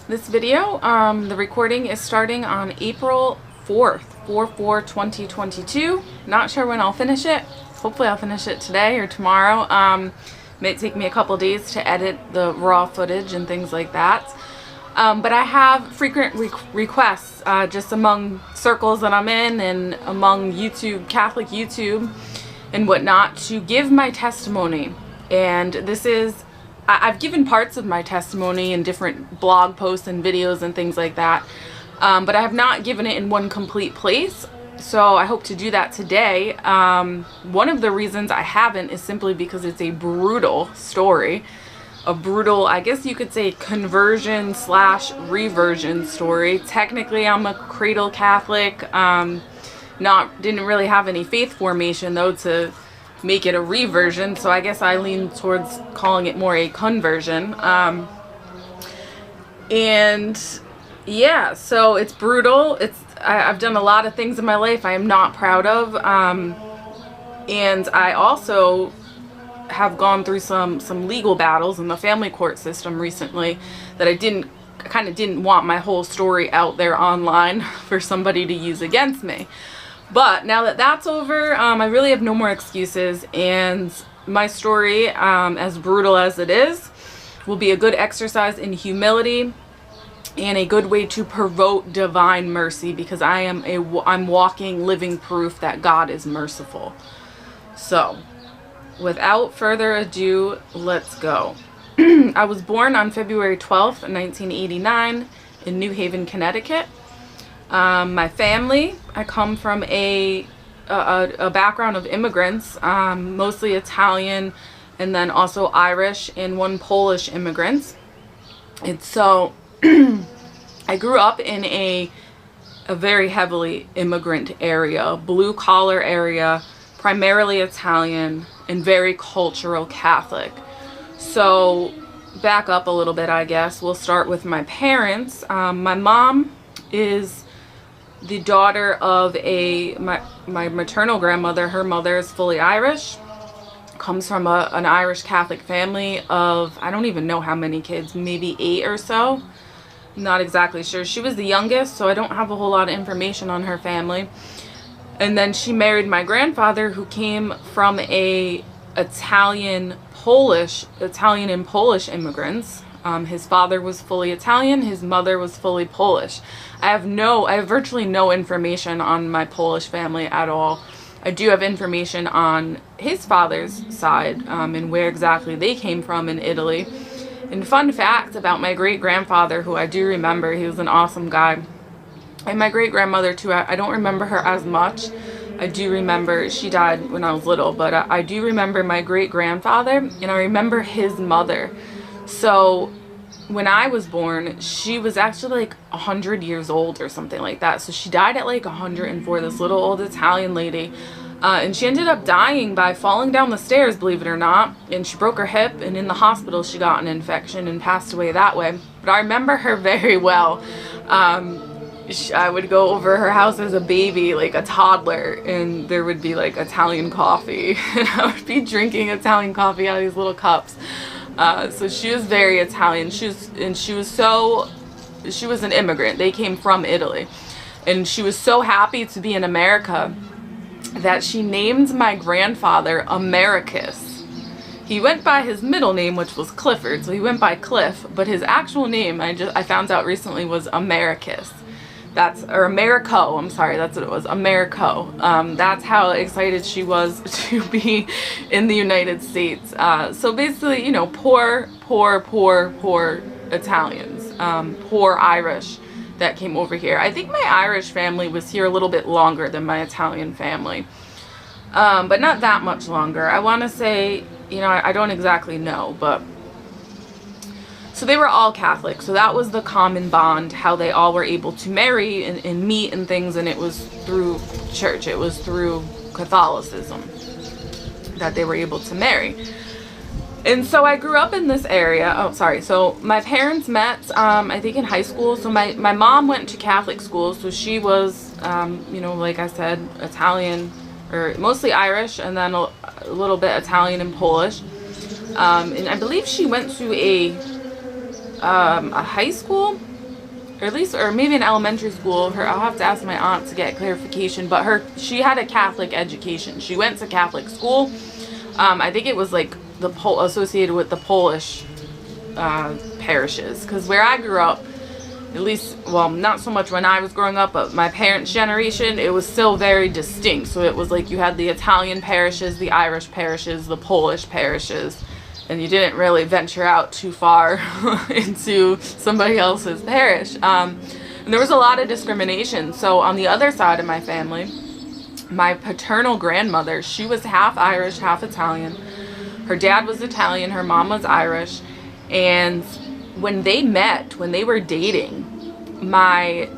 This video, the recording is starting on April 4th, 4/4/2022. Not sure when I'll finish it. Hopefully I'll finish it today or tomorrow. Might take me a couple days to edit the raw footage and things like that. But I have frequent requests just among circles that I'm in and among Catholic YouTube and whatnot, to give my testimony. And this is, I've given parts of my testimony in different blog posts and videos and things like that, but I have not given it in one complete place. So I hope to do that today. One of the reasons I haven't is simply because it's a brutal story. A brutal, I guess you could say, conversion / reversion story. Technically, I'm a cradle Catholic. Didn't really have any faith formation though to make it a reversion, so I guess I lean towards calling it more a conversion. And yeah, so it's brutal. I've done a lot of things in my life I am not proud of, and I also have gone through some legal battles in the family court system recently that I kind of didn't want my whole story out there online for somebody to use against me. But now that that's over, I really have no more excuses, and my story, as brutal as it is, will be a good exercise in humility and a good way to provoke divine mercy, because I'm walking living proof that God is merciful. So, without further ado, let's go. I was born on February 12th, 1989 in New Haven, Connecticut. My family, I come from a background of immigrants, mostly Italian and then also Irish and one Polish immigrant. And so I grew up in a very heavily immigrant area, blue collar area, primarily Italian and very cultural Catholic. So back up a little bit, I guess. We'll start with my parents. My mom is the daughter of my maternal grandmother. Her mother is fully Irish, comes from an Irish Catholic family of, I don't even know how many kids, maybe 8 or so. Not exactly sure. She was the youngest, so I don't have a whole lot of information on her family. And then she married my grandfather, who came from Italian and Polish immigrants. His father was fully Italian, his mother was fully Polish. I have virtually no information on my Polish family at all. I do have information on his father's side, and where exactly they came from in Italy. And fun fact about my great-grandfather, who I do remember, he was an awesome guy. And my great-grandmother too, I don't remember her as much. I do remember, she died when I was little, but I do remember my great-grandfather, and I remember his mother. So when I was born, she was actually like 100 years old or something like that. So she died at like 104, this little old Italian lady. And she ended up dying by falling down the stairs, believe it or not. And she broke her hip, and in the hospital she got an infection and passed away that way. But I remember her very well. I would go over her house as a baby, like a toddler, and there would be like Italian coffee. And I would be drinking Italian coffee out of these little cups. So she was very Italian. She was an immigrant. They came from Italy. And she was so happy to be in America that she named my grandfather Americus. He went by his middle name, which was Clifford, so he went by Cliff, but his actual name, I found out recently, was Americus. Or Americo, I'm sorry, that's what it was, Americo. That's how excited she was to be in the United States. So basically, you know, poor Italians, poor Irish that came over here. I think my Irish family was here a little bit longer than my Italian family, but not that much longer. I want to say, you know, I don't exactly know, but so they were all Catholic, so that was the common bond, how they all were able to marry and meet and things, and it was through church, it was through Catholicism that they were able to marry. And so I grew up in this area. So my parents met, I think in high school. So my mom went to Catholic school, so she was, you know, like I said, Italian, or mostly Irish, and then a little bit Italian and Polish. And I believe she went to a high school or maybe in elementary school. I'll have to ask my aunt to get clarification, but she had a Catholic education. She went to Catholic school. I think it was like associated with the Polish parishes, because where I grew up, at least, well, not so much when I was growing up, but my parents' generation, it was still very distinct. So it was like you had the Italian parishes, the Irish parishes, the Polish parishes, and you didn't really venture out too far into somebody else's parish. And there was a lot of discrimination. So on the other side of my family, my paternal grandmother, she was half Irish, half Italian. Her dad was Italian, her mom was Irish. And when they met, when they were dating, my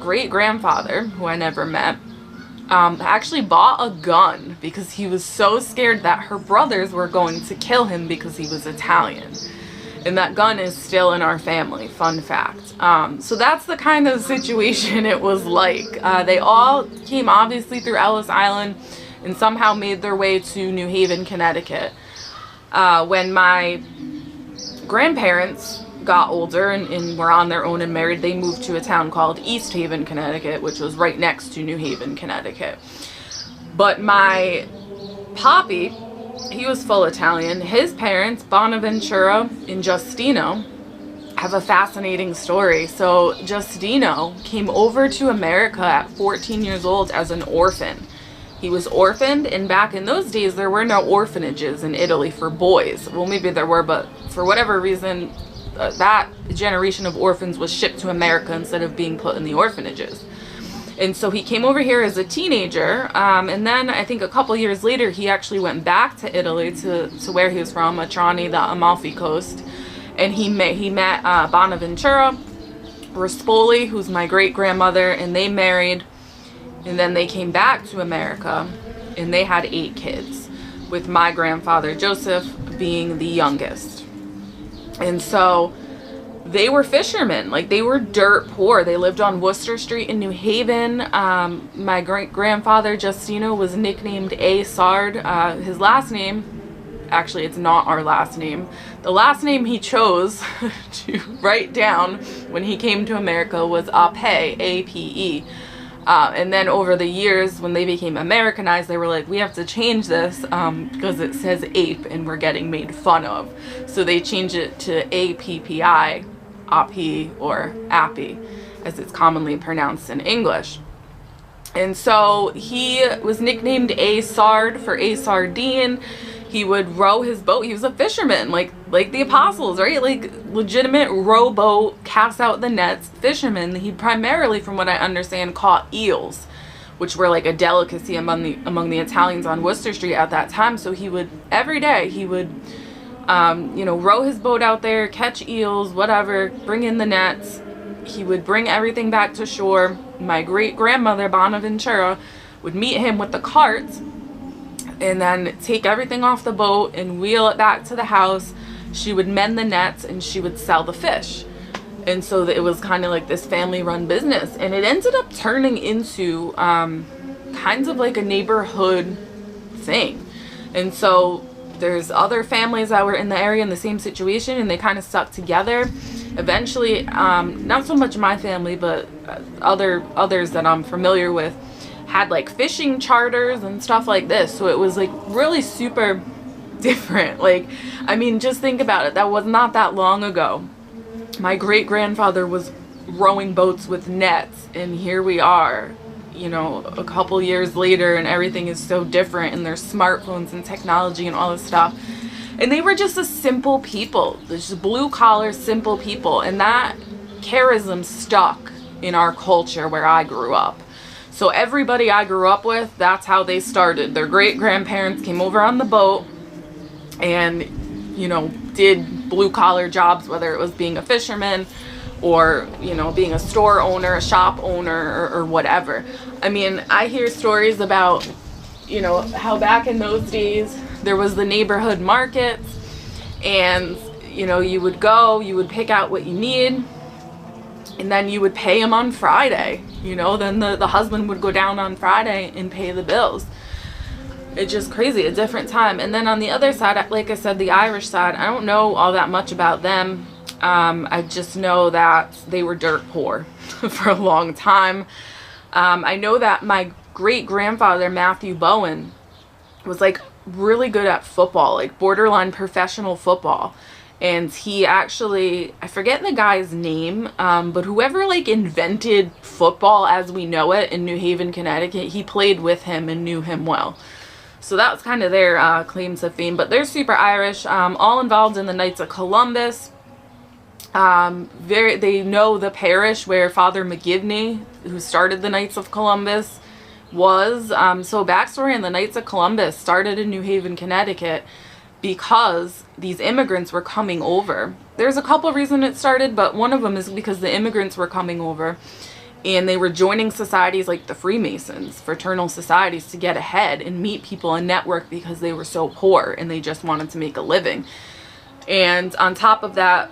great-grandfather, who I never met, actually bought a gun because he was so scared that her brothers were going to kill him because he was Italian. And that gun is still in our family, fun fact. So that's the kind of situation it was like. They all came obviously through Ellis Island and somehow made their way to New Haven, Connecticut. When my grandparents got older and were on their own and married, they moved to a town called East Haven, Connecticut, which was right next to New Haven, Connecticut. But my poppy, he was full Italian. His parents, Bonaventura and Justino, have a fascinating story. So Justino came over to America at 14 years old as an orphan. He was orphaned, and back in those days there were no orphanages in Italy for boys. Well, maybe there were, but for whatever reason, that generation of orphans was shipped to America instead of being put in the orphanages. And so he came over here as a teenager, and then I think a couple years later he actually went back to Italy, to where he was from, Trani, the Amalfi Coast, and he met Bonaventura Rispoli, who's my great-grandmother, and they married, and then they came back to America, and they had 8 kids, with my grandfather Joseph being the youngest. And so they were fishermen. Like, they were dirt poor. They lived on Worcester Street in New Haven. My great-grandfather Justino was nicknamed A. Sard. His last name, actually it's not our last name. The last name he chose to write down when he came to America was Ape, A-P-E. And then over the years, when they became Americanized, they were like, we have to change this because it says ape and we're getting made fun of. So they changed it to A-P-P-I, Api, or Appy, as it's commonly pronounced in English. And so he was nicknamed A. Sard for A. Sardine. He would row his boat. He was a fisherman, like the apostles, right? Like legitimate rowboat, cast out the nets, fisherman. He primarily, from what I understand, caught eels, which were like a delicacy among the Italians on Worcester Street at that time. So he would, every day, he would, row his boat out there, catch eels, whatever, bring in the nets. He would bring everything back to shore. My great-grandmother, Bonaventura, would meet him with the carts and then take everything off the boat and wheel it back to the house. She would mend the nets and she would sell the fish. And so it was kind of like this family-run business. And it ended up turning into kinds of like a neighborhood thing. And so there's other families that were in the area in the same situation, and they kind of stuck together. Eventually, not so much my family, but others that I'm familiar with, had like fishing charters and stuff like this. So it was like really super different. Like, I mean, just think about it. That was not that long ago. My great-grandfather was rowing boats with nets, and here we are, a couple years later, and everything is so different, and there's smartphones and technology and all this stuff. And they were just a simple people, just blue-collar, simple people, and that charism stuck in our culture where I grew up. So everybody I grew up with, that's how they started. Their great-grandparents came over on the boat and, did blue-collar jobs, whether it was being a fisherman or, being a store owner, a shop owner, or whatever. I mean, I hear stories about, how back in those days there was the neighborhood markets, and, you would go, you would pick out what you need, and then you would pay them on Friday. Then the husband would go down on Friday and pay the bills. It's just crazy, a different time. And then on the other side, like I said, the Irish side, I don't know all that much about them. I just know that they were dirt poor. for a long time. I know that my great-grandfather, Matthew Bowen, was like really good at football, like borderline professional football. And he actually, I forget the guy's name, but whoever like invented football as we know it in New Haven, Connecticut, he played with him and knew him well. So that was kind of their claims to fame. But they're super Irish, all involved in the Knights of Columbus. They know the parish where Father McGivney, who started the Knights of Columbus, was. So backstory on the Knights of Columbus started in New Haven, Connecticut, because these immigrants were coming over. There's a couple of reasons it started, but one of them is because the immigrants were coming over and they were joining societies like the Freemasons, fraternal societies, to get ahead and meet people and network because they were so poor and they just wanted to make a living. And on top of that,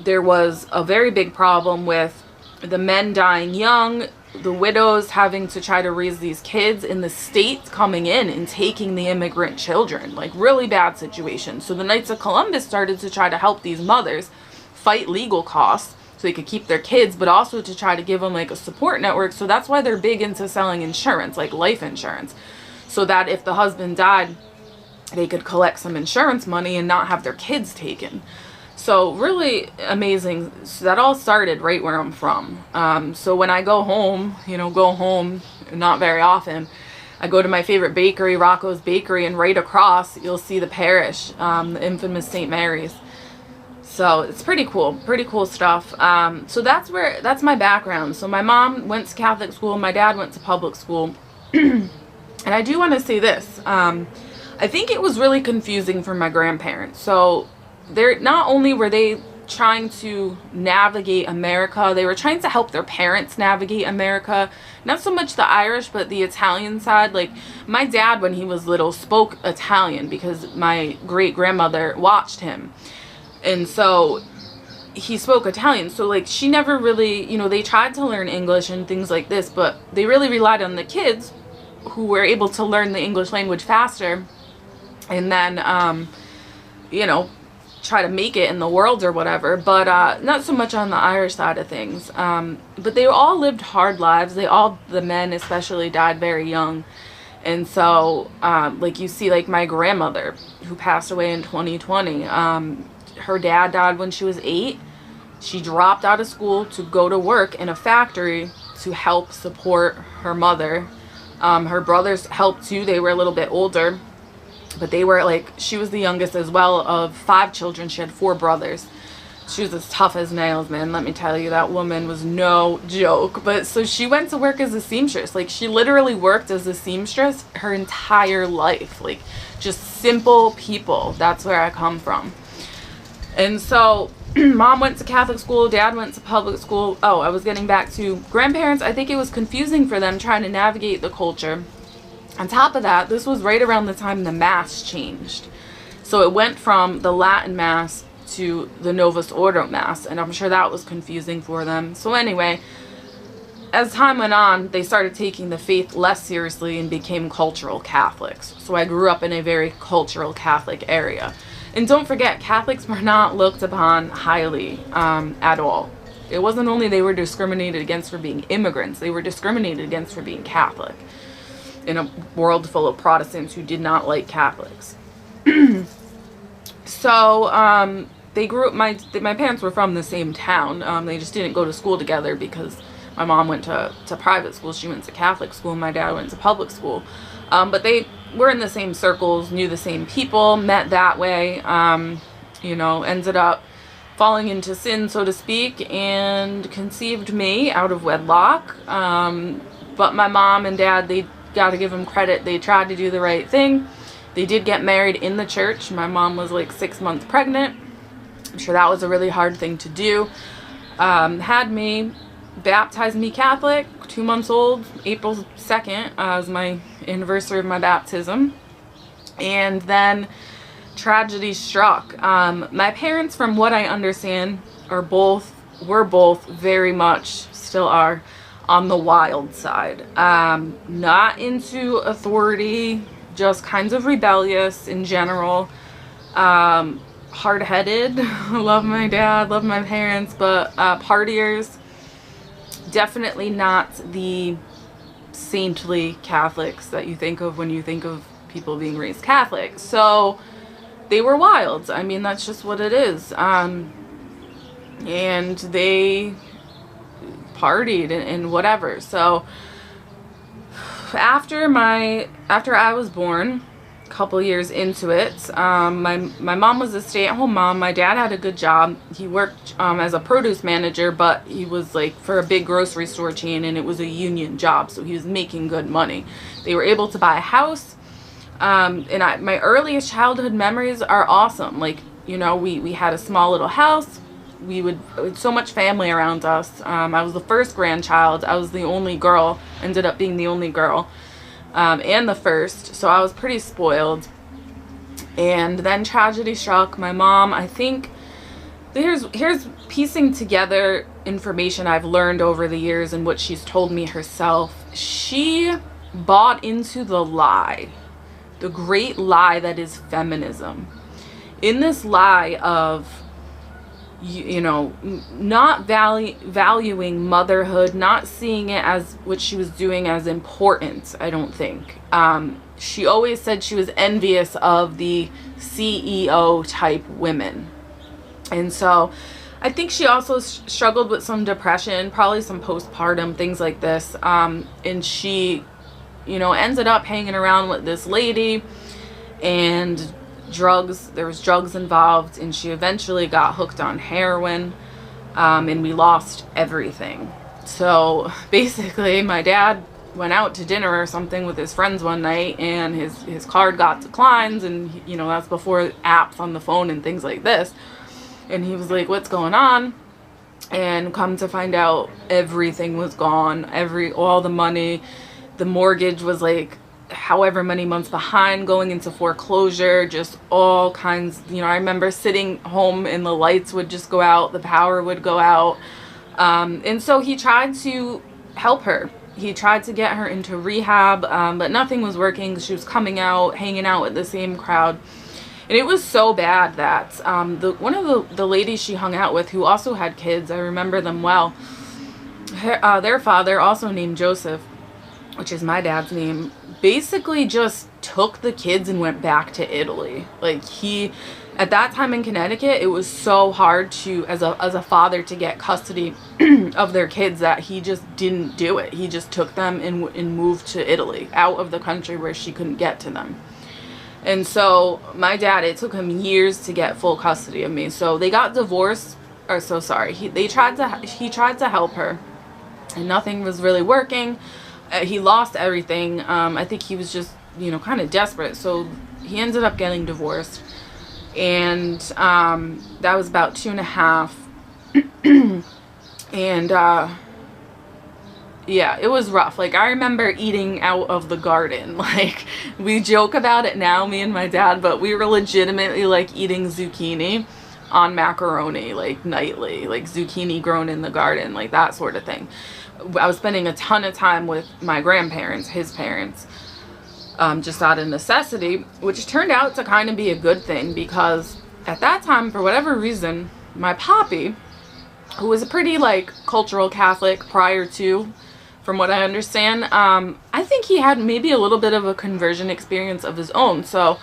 there was a very big problem with the men dying young, the widows having to try to raise these kids, and the state coming in and taking the immigrant children. Like really bad situation. So the Knights of Columbus started to try to help these mothers fight legal costs so they could keep their kids, but also to try to give them like a support network. So that's why they're big into selling insurance, like life insurance, so that if the husband died, they could collect some insurance money and not have their kids taken. So really amazing. So that all started right where I'm from. So when I go home, not very often, I go to my favorite bakery, Rocco's Bakery, and right across you'll see the parish, the infamous St. Mary's. So it's pretty cool stuff. So that's my background. So my mom went to Catholic school, my dad went to public school. And I do want to say this. I think it was really confusing for my grandparents. So not only were they trying to navigate America, they were trying to help their parents navigate America. Not so much the Irish, but the Italian side. Like my dad, when he was little, spoke Italian because my great-grandmother watched him. And so he spoke Italian. So like she never really, they tried to learn English and things like this, but they really relied on the kids who were able to learn the English language faster. And then, try to make it in the world or whatever, but not so much on the Irish side of things. But they all lived hard lives. The men especially, died very young. And so, like you see, like my grandmother, who passed away in 2020, her dad died when she was 8. She dropped out of school to go to work in a factory to help support her mother. Her brothers helped too. They were a little bit older. But she was the youngest as well of 5 children. She had 4 brothers. She was as tough as nails, man. Let me tell you, that woman was no joke. But so she went to work as a seamstress. Like she literally worked as a seamstress her entire life. Like just simple people. That's where I come from. And so mom went to Catholic school. Dad went to public school. Oh, I was getting back to grandparents. I think it was confusing for them trying to navigate the culture. On top of that, this was right around the time the Mass changed. So it went from the Latin Mass to the Novus Ordo Mass, and I'm sure that was confusing for them. So anyway, as time went on, they started taking the faith less seriously and became cultural Catholics. So I grew up in a very cultural Catholic area. And don't forget, Catholics were not looked upon highly at all. It wasn't only they were discriminated against for being immigrants, they were discriminated against for being Catholic in a world full of Protestants who did not like Catholics. So they grew up, my parents were from the same town. They just didn't go to school together because my mom went to private school, she went to Catholic school, and my dad went to public school. But they were in the same circles, knew the same people, met that way, ended up falling into sin, so to speak, and conceived me out of wedlock. But my mom and dad, they got to give them credit. They tried to do the right thing. They did get married in the church. My mom was like 6 months pregnant. I'm sure that was a really hard thing to do. Had me, baptized me Catholic, 2 months old. April 2nd was my anniversary of my baptism. And then tragedy struck. My parents, from what I understand, were both very much, still are, on the wild side. Not into authority, just kinds of rebellious in general. Hard-headed. Love my dad, love my parents, but partiers. definitely not the saintly Catholics that you think of when you think of people being raised Catholic. So they were wild. I mean, that's just what it is. And they partied and whatever. So after I was born, a couple years into it, my mom was a stay-at-home mom. My dad had a good job. He worked as a produce manager, but he was like for a big grocery store chain, and it was a union job, so he was making good money. They were able to buy a house. My earliest childhood memories are awesome. Like, you know, we had a small little house. We had so much family around us. I was the first grandchild. I was the only girl, ended up being the only girl, and the first. So I was pretty spoiled. And then tragedy struck. My mom, I think, here's piecing together information I've learned over the years and what she's told me herself. She bought into the lie, the great lie that is feminism. In this lie of, you know, not valuing motherhood, not seeing it as what she was doing as important, I don't think. She always said she was envious of the CEO type women. And so I think she also struggled with some depression, probably some postpartum, things like this. And she, you know, ended up hanging around with this lady, and there was drugs involved, and she eventually got hooked on heroin, and we lost everything. So basically my dad went out to dinner or something with his friends one night, and his card got declined, and you know, that's before apps on the phone and things like this. And he was like, what's going on? And come to find out, everything was gone. All the money, the mortgage was like however many months behind, going into foreclosure, just all kinds. You know, I remember sitting home and the lights would just go out, the power would go out. And so he tried to help her. He tried to get her into rehab, but nothing was working. She was coming out, hanging out with the same crowd. And it was so bad that one of the ladies she hung out with, who also had kids, I remember them well, their father, also named Joseph, which is my dad's name, basically just took the kids and went back to Italy. Like, at that time in Connecticut, it was so hard to, as a father, to get custody of their kids, that he just didn't do it. He just took them and moved to Italy, out of the country where she couldn't get to them. And so my dad, it took him years to get full custody of me. So they got divorced, or so sorry. He tried to help her, and nothing was really working. He lost everything. I think he was just, you know, kind of desperate. So he ended up getting divorced. And that was about 2.5. And yeah, it was rough. Like, I remember eating out of the garden. Like, we joke about it now, me and my dad, but we were legitimately like eating zucchini on macaroni, like nightly, like zucchini grown in the garden, like that sort of thing. I was spending a ton of time with my grandparents, his parents, just out of necessity, which turned out to kind of be a good thing, because at that time, for whatever reason, my poppy, who was a pretty like cultural Catholic prior to, from what I understand, I think he had maybe a little bit of a conversion experience of his own. So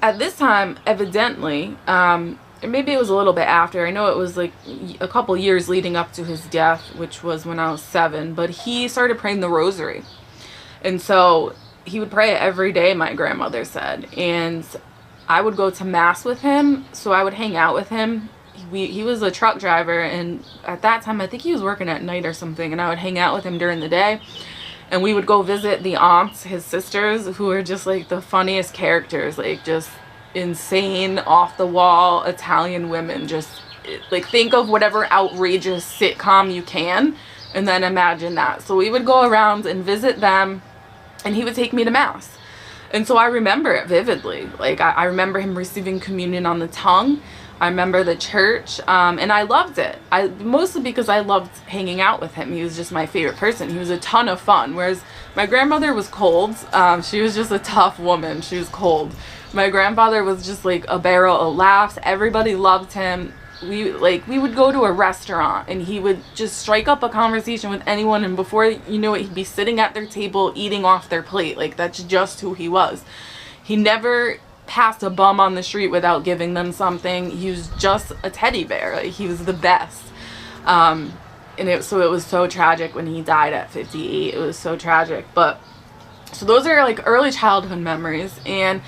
at this time, evidently, maybe it was a little bit after, I know it was like a couple years leading up to his death, which was when I was 7, but he started praying the Rosary. And so he would pray it every day, my grandmother said, and I would go to mass with him, so I would hang out with him. He was a truck driver, and at that time I think he was working at night or something, and I would hang out with him during the day, and we would go visit the aunts, his sisters, who are just like the funniest characters, like just insane, off the wall Italian women. Just like, think of whatever outrageous sitcom you can, and then imagine that. So we would go around and visit them, and he would take me to mass. And so I remember it vividly. Like, I remember him receiving communion on the tongue. I remember the church, and I loved it. Mostly because I loved hanging out with him. He was just my favorite person. He was a ton of fun. Whereas my grandmother was cold. She was just a tough woman. She was cold. My grandfather was just like a barrel of laughs. Everybody loved him. we would go to a restaurant and he would just strike up a conversation with anyone, and before you know it, he'd be sitting at their table eating off their plate. Like, that's just who he was. He never passed a bum on the street without giving them something. He was just a teddy bear. Like, he was the best. And it was so tragic when he died at 58. It was so tragic. But so those are like early childhood memories. And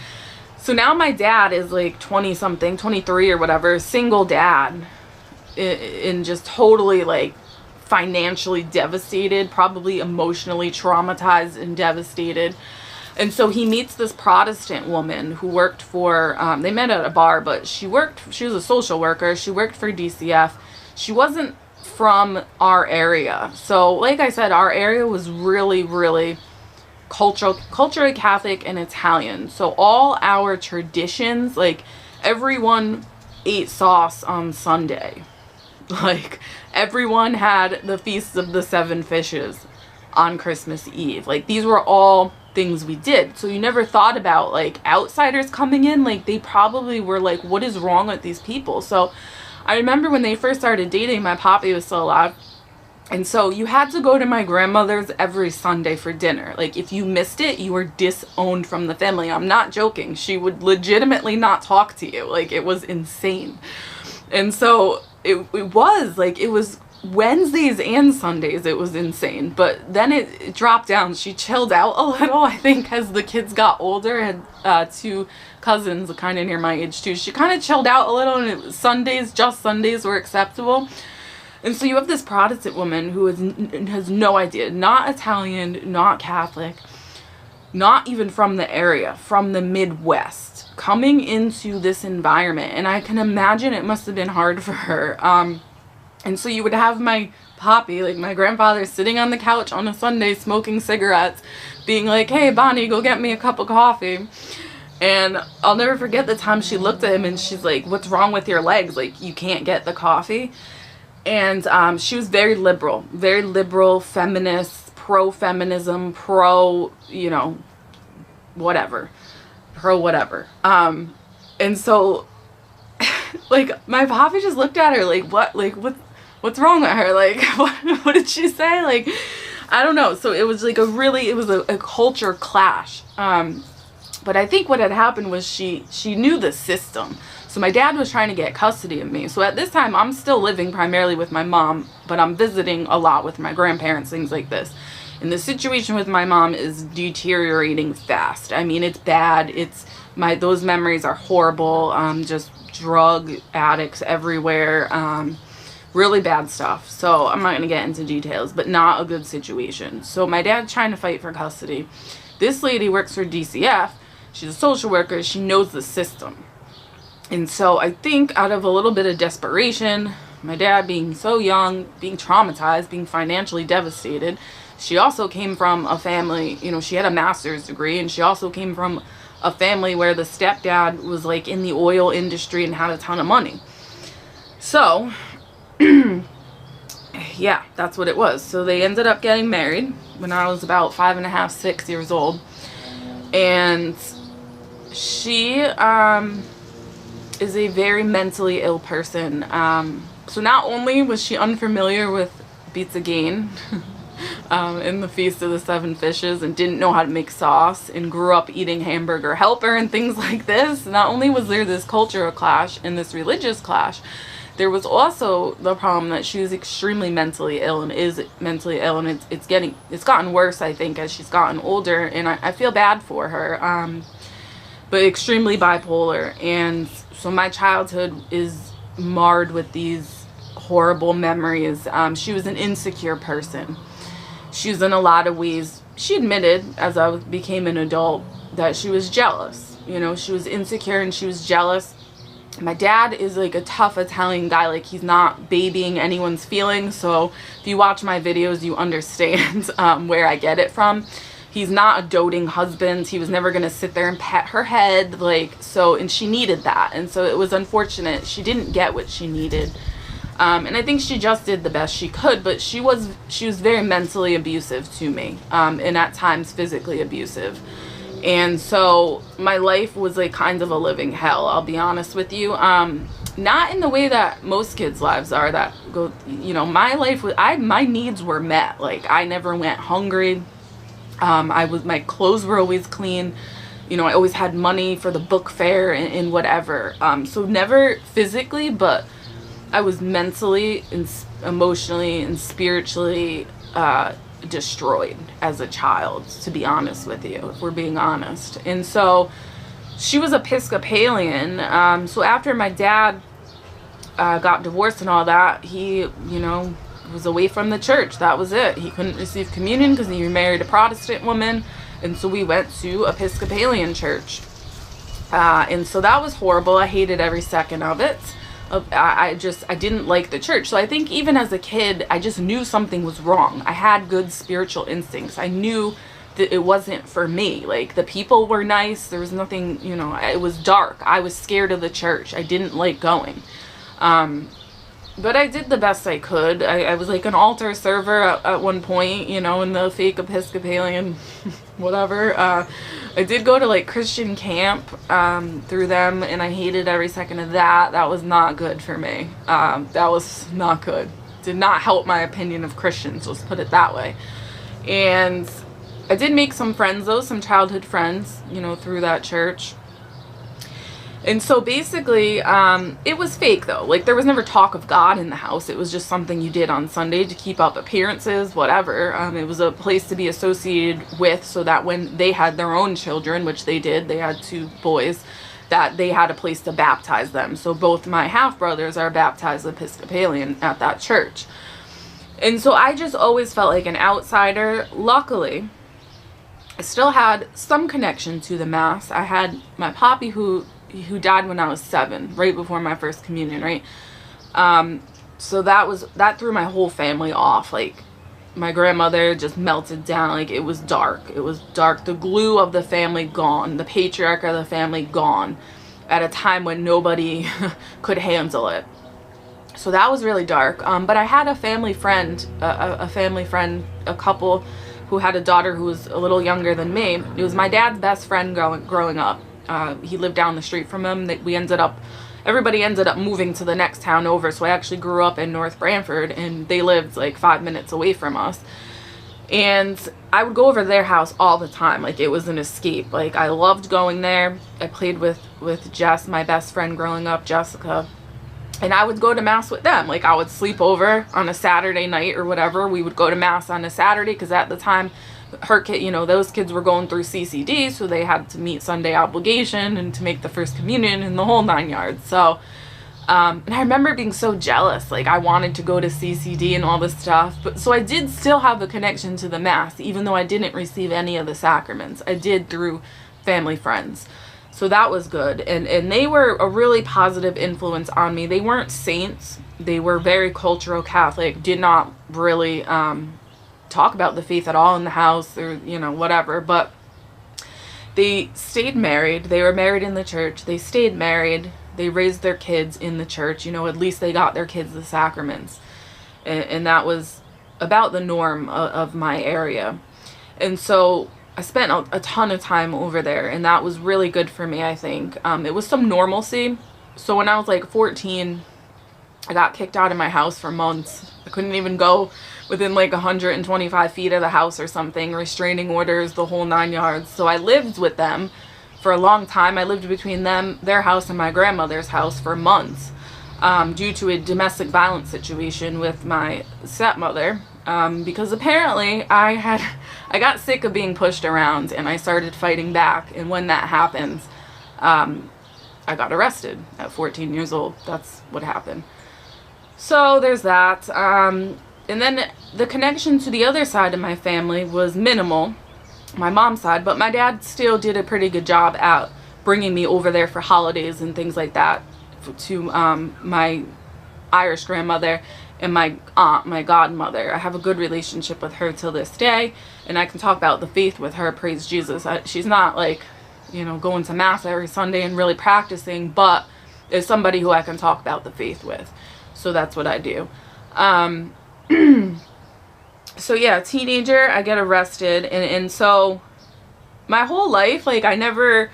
so now my dad is like 20 something, 23 or whatever, single dad, in just totally like financially devastated, probably emotionally traumatized and devastated. And so he meets this Protestant woman who worked for, they met at a bar, but she was a social worker. She worked for DCF. She wasn't from our area. So like I said, our area was really, really culturally Catholic and Italian. So all our traditions, like everyone ate sauce on Sunday. Like everyone had the Feast of the Seven Fishes on Christmas Eve. Like these were all things we did. So you never thought about like outsiders coming in. Like they probably were like, what is wrong with these people? So I remember when they first started dating, my poppy was still alive. And so you had to go to my grandmother's every Sunday for dinner. Like if you missed it, you were disowned from the family. I'm not joking. She would legitimately not talk to you. Like it was insane. And so it was Wednesdays and Sundays. It was insane. But then it dropped down. She chilled out a little, I think, as the kids got older. I had two cousins kind of near my age too. She kind of chilled out a little, and it was just Sundays were acceptable. And so you have this Protestant woman who has no idea, not Italian, not Catholic, not even from the area, from the Midwest, coming into this environment. And I can imagine it must have been hard for her. And so you would have my poppy, like my grandfather, sitting on the couch on a Sunday smoking cigarettes, being like, hey, Bonnie, go get me a cup of coffee. And I'll never forget the time she looked at him and she's like, what's wrong with your legs? Like, you can't get the coffee. And she was very liberal, feminist, pro-feminism, pro, whatever. And so, like, my poppy just looked at her like, what's wrong with her? Like, what did she say? Like, I don't know. So it was like a culture clash. But I think what had happened was she knew the system. So my dad was trying to get custody of me. So at this time, I'm still living primarily with my mom, but I'm visiting a lot with my grandparents, things like this. And the situation with my mom is deteriorating fast. I mean, it's bad. Those memories are horrible. Just drug addicts everywhere. Really bad stuff. So I'm not going to get into details, but not a good situation. So my dad's trying to fight for custody. This lady works for DCF. She's a social worker. She knows the system. And so I think out of a little bit of desperation, my dad being so young, being traumatized, being financially devastated, she also came from a family, she had a master's degree, and she also came from a family where the stepdad was like in the oil industry and had a ton of money. So, yeah, that's what it was. So they ended up getting married when I was about 5.5, 6 years old. And she is a very mentally ill person. So not only was she unfamiliar with pizza gain in the Feast of the Seven Fishes and didn't know how to make sauce and grew up eating hamburger helper and things like this, not only was there this cultural clash and this religious clash, there was also the problem that she was extremely mentally ill and is mentally ill, and it's gotten worse, I think, as she's gotten older, and I feel bad for her, but extremely bipolar. And so my childhood is marred with these horrible memories. She was an insecure person. She was in a lot of ways, she admitted as I became an adult that she was jealous. She was insecure and she was jealous. My dad is like a tough Italian guy. Like, he's not babying anyone's feelings. So if you watch my videos, you understand where I get it from. He's not a doting husband. He was never going to sit there and pet her head. And she needed that. And so it was unfortunate. She didn't get what she needed. And I think she just did the best she could, but she was very mentally abusive to me, and at times physically abusive. And so my life was like kind of a living hell, I'll be honest with you. not in the way that most kids' lives are, that go, you know, my life was, my needs were met. Like, I never went hungry. My clothes were always clean. You know, I always had money for the book fair and whatever. So never physically, but I was mentally and emotionally and spiritually destroyed as a child, to be honest with you, if we're being honest. And so she was Episcopalian. So after my dad got divorced and all that, he, you know, was away from the church. That was it. He couldn't receive communion because he married a Protestant woman. And so we went to Episcopalian church. And so that was horrible. I hated every second of it. I didn't like the church. So I think even as a kid, I just knew something was wrong. I had good spiritual instincts. I knew that it wasn't for me. Like, the people were nice. There was nothing, you know, it was dark. I was scared of the church. I didn't like going. But I did the best I could. I was like an altar server at one point, you know, in the fake Episcopalian, whatever. I did go to like Christian camp through them, and I hated every second of that. That was not good for me. That was not good. Did not help my opinion of Christians, let's put it that way. And I did make some friends, though, some childhood friends, you know, through that church. And so basically, it was fake, though. Like, there was never talk of God in the house. It was just something you did on Sunday to keep up appearances, whatever. It was a place to be associated with, so that when they had their own children, which they did, they had 2 boys, that they had a place to baptize them. So both my half-brothers are baptized Episcopalian at that church. And so I just always felt like an outsider. Luckily, I still had some connection to the Mass. I had my poppy who died when I was 7, right before my first communion, right? So that threw my whole family off. Like, my grandmother just melted down. Like, it was dark. It was dark. The glue of the family gone. The patriarch of the family gone at a time when nobody could handle it. So that was really dark. But I had a family friend, a couple who had a daughter who was a little younger than me. It was my dad's best friend growing up. He lived down the street from him. Everybody ended up moving to the next town over. So I actually grew up in North Branford, and they lived like 5 minutes away from us. And I would go over to their house all the time. Like, it was an escape. Like, I loved going there. I played with Jess, my best friend growing up, Jessica. And I would go to Mass with them. Like, I would sleep over on a Saturday night or whatever. We would go to Mass on a Saturday because at the time, her kid, you know, those kids were going through CCD, so they had to meet Sunday obligation and to make the first communion and the whole 9 yards. So, and I remember being so jealous. Like, I wanted to go to CCD and all this stuff. But so I did still have a connection to the Mass, even though I didn't receive any of the sacraments. I did through family friends. So that was good. And they were a really positive influence on me. They weren't saints. They were very cultural Catholic, did not really talk about the faith at all in the house, or, you know, whatever. But they stayed married. They were married in the church. They stayed married. They raised their kids in the church. You know, at least they got their kids the sacraments. And that was about the norm of my area. And so I spent a ton of time over there, and that was really good for me, I think. It was some normalcy. So when I was like 14, I got kicked out of my house for months. I couldn't even go within like 125 feet of the house or something. Restraining orders, the whole 9 yards. So I lived with them for a long time. I lived between their house and my grandmother's house for months due to a domestic violence situation with my stepmother. Because apparently I got sick of being pushed around, and I started fighting back. And when that happens, I got arrested at 14 years old. That's what happened. So there's that. And then the connection to the other side of my family was minimal, my mom's side, but my dad still did a pretty good job at bringing me over there for holidays and things like that to my Irish grandmother and my aunt, my godmother. I have a good relationship with her till this day, and I can talk about the faith with her, praise Jesus. She's not like, you know, going to Mass every Sunday and really practicing, but is somebody who I can talk about the faith with. So that's what I do. So yeah, teenager, I get arrested, and so my whole life, like, I never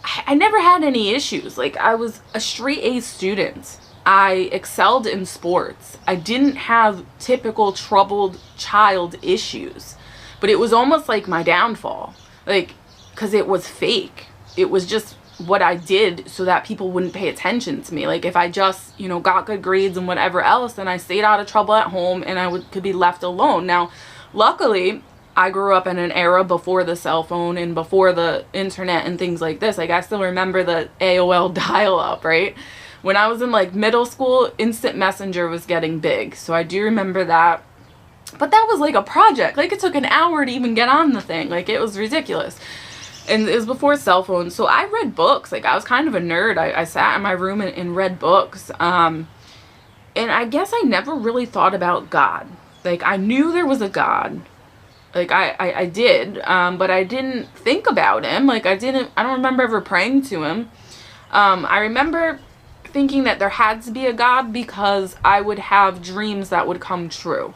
I never had any issues. Like, I was a straight A student. I excelled in sports. I didn't have typical troubled child issues. But it was almost like my downfall. Like, because it was fake. It was just what I did so that people wouldn't pay attention to me. Like, if I just, got good grades and whatever else, then I stayed out of trouble at home and I could be left alone. Now, luckily, I grew up in an era before the cell phone and before the internet and things like this. Like, I still remember the AOL dial-up, right? When I was in, like, middle school, instant messenger was getting big. So I do remember that. But that was like a project. Like, it took an hour to even get on the thing. Like, it was ridiculous. And it was before cell phones. So I read books. Like, I was kind of a nerd. I sat in my room and read books. And I guess I never really thought about God. Like, I knew there was a God. Like, I did. But I didn't think about him. Like, I don't remember ever praying to him. I remember thinking that there had to be a God because I would have dreams that would come true.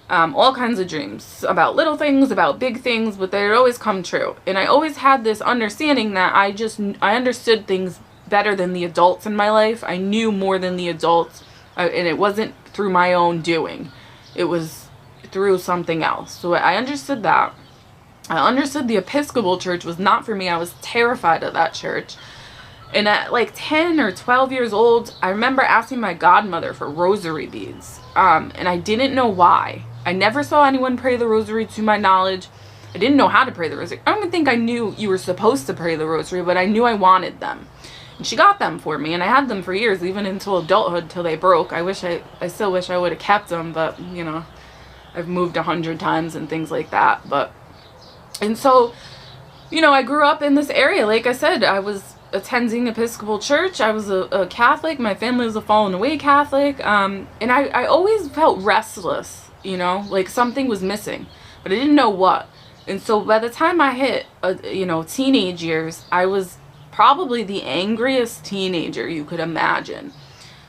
All kinds of dreams about little things, about big things, but they'd always come true. And I always had this understanding that I understood things better than the adults in my life. I knew more than the adults, and it wasn't through my own doing. It was through something else. So I understood that. I understood the Episcopal Church was not for me. I was terrified of that church. And at like 10 or 12 years old, I remember asking my godmother for rosary beads. And I didn't know why. I never saw anyone pray the rosary to my knowledge. I didn't know how to pray the rosary. I don't even think I knew you were supposed to pray the rosary, but I knew I wanted them. And she got them for me, and I had them for years, even until adulthood, till they broke. I still wish I would have kept them, but, I've moved 100 times and things like that. And so, I grew up in this area. Like I said, I was attending Episcopal Church. I was a Catholic. My family was a fallen away Catholic. And I always felt restless. Like something was missing, but I didn't know what. And so by the time I hit, teenage years, I was probably the angriest teenager you could imagine.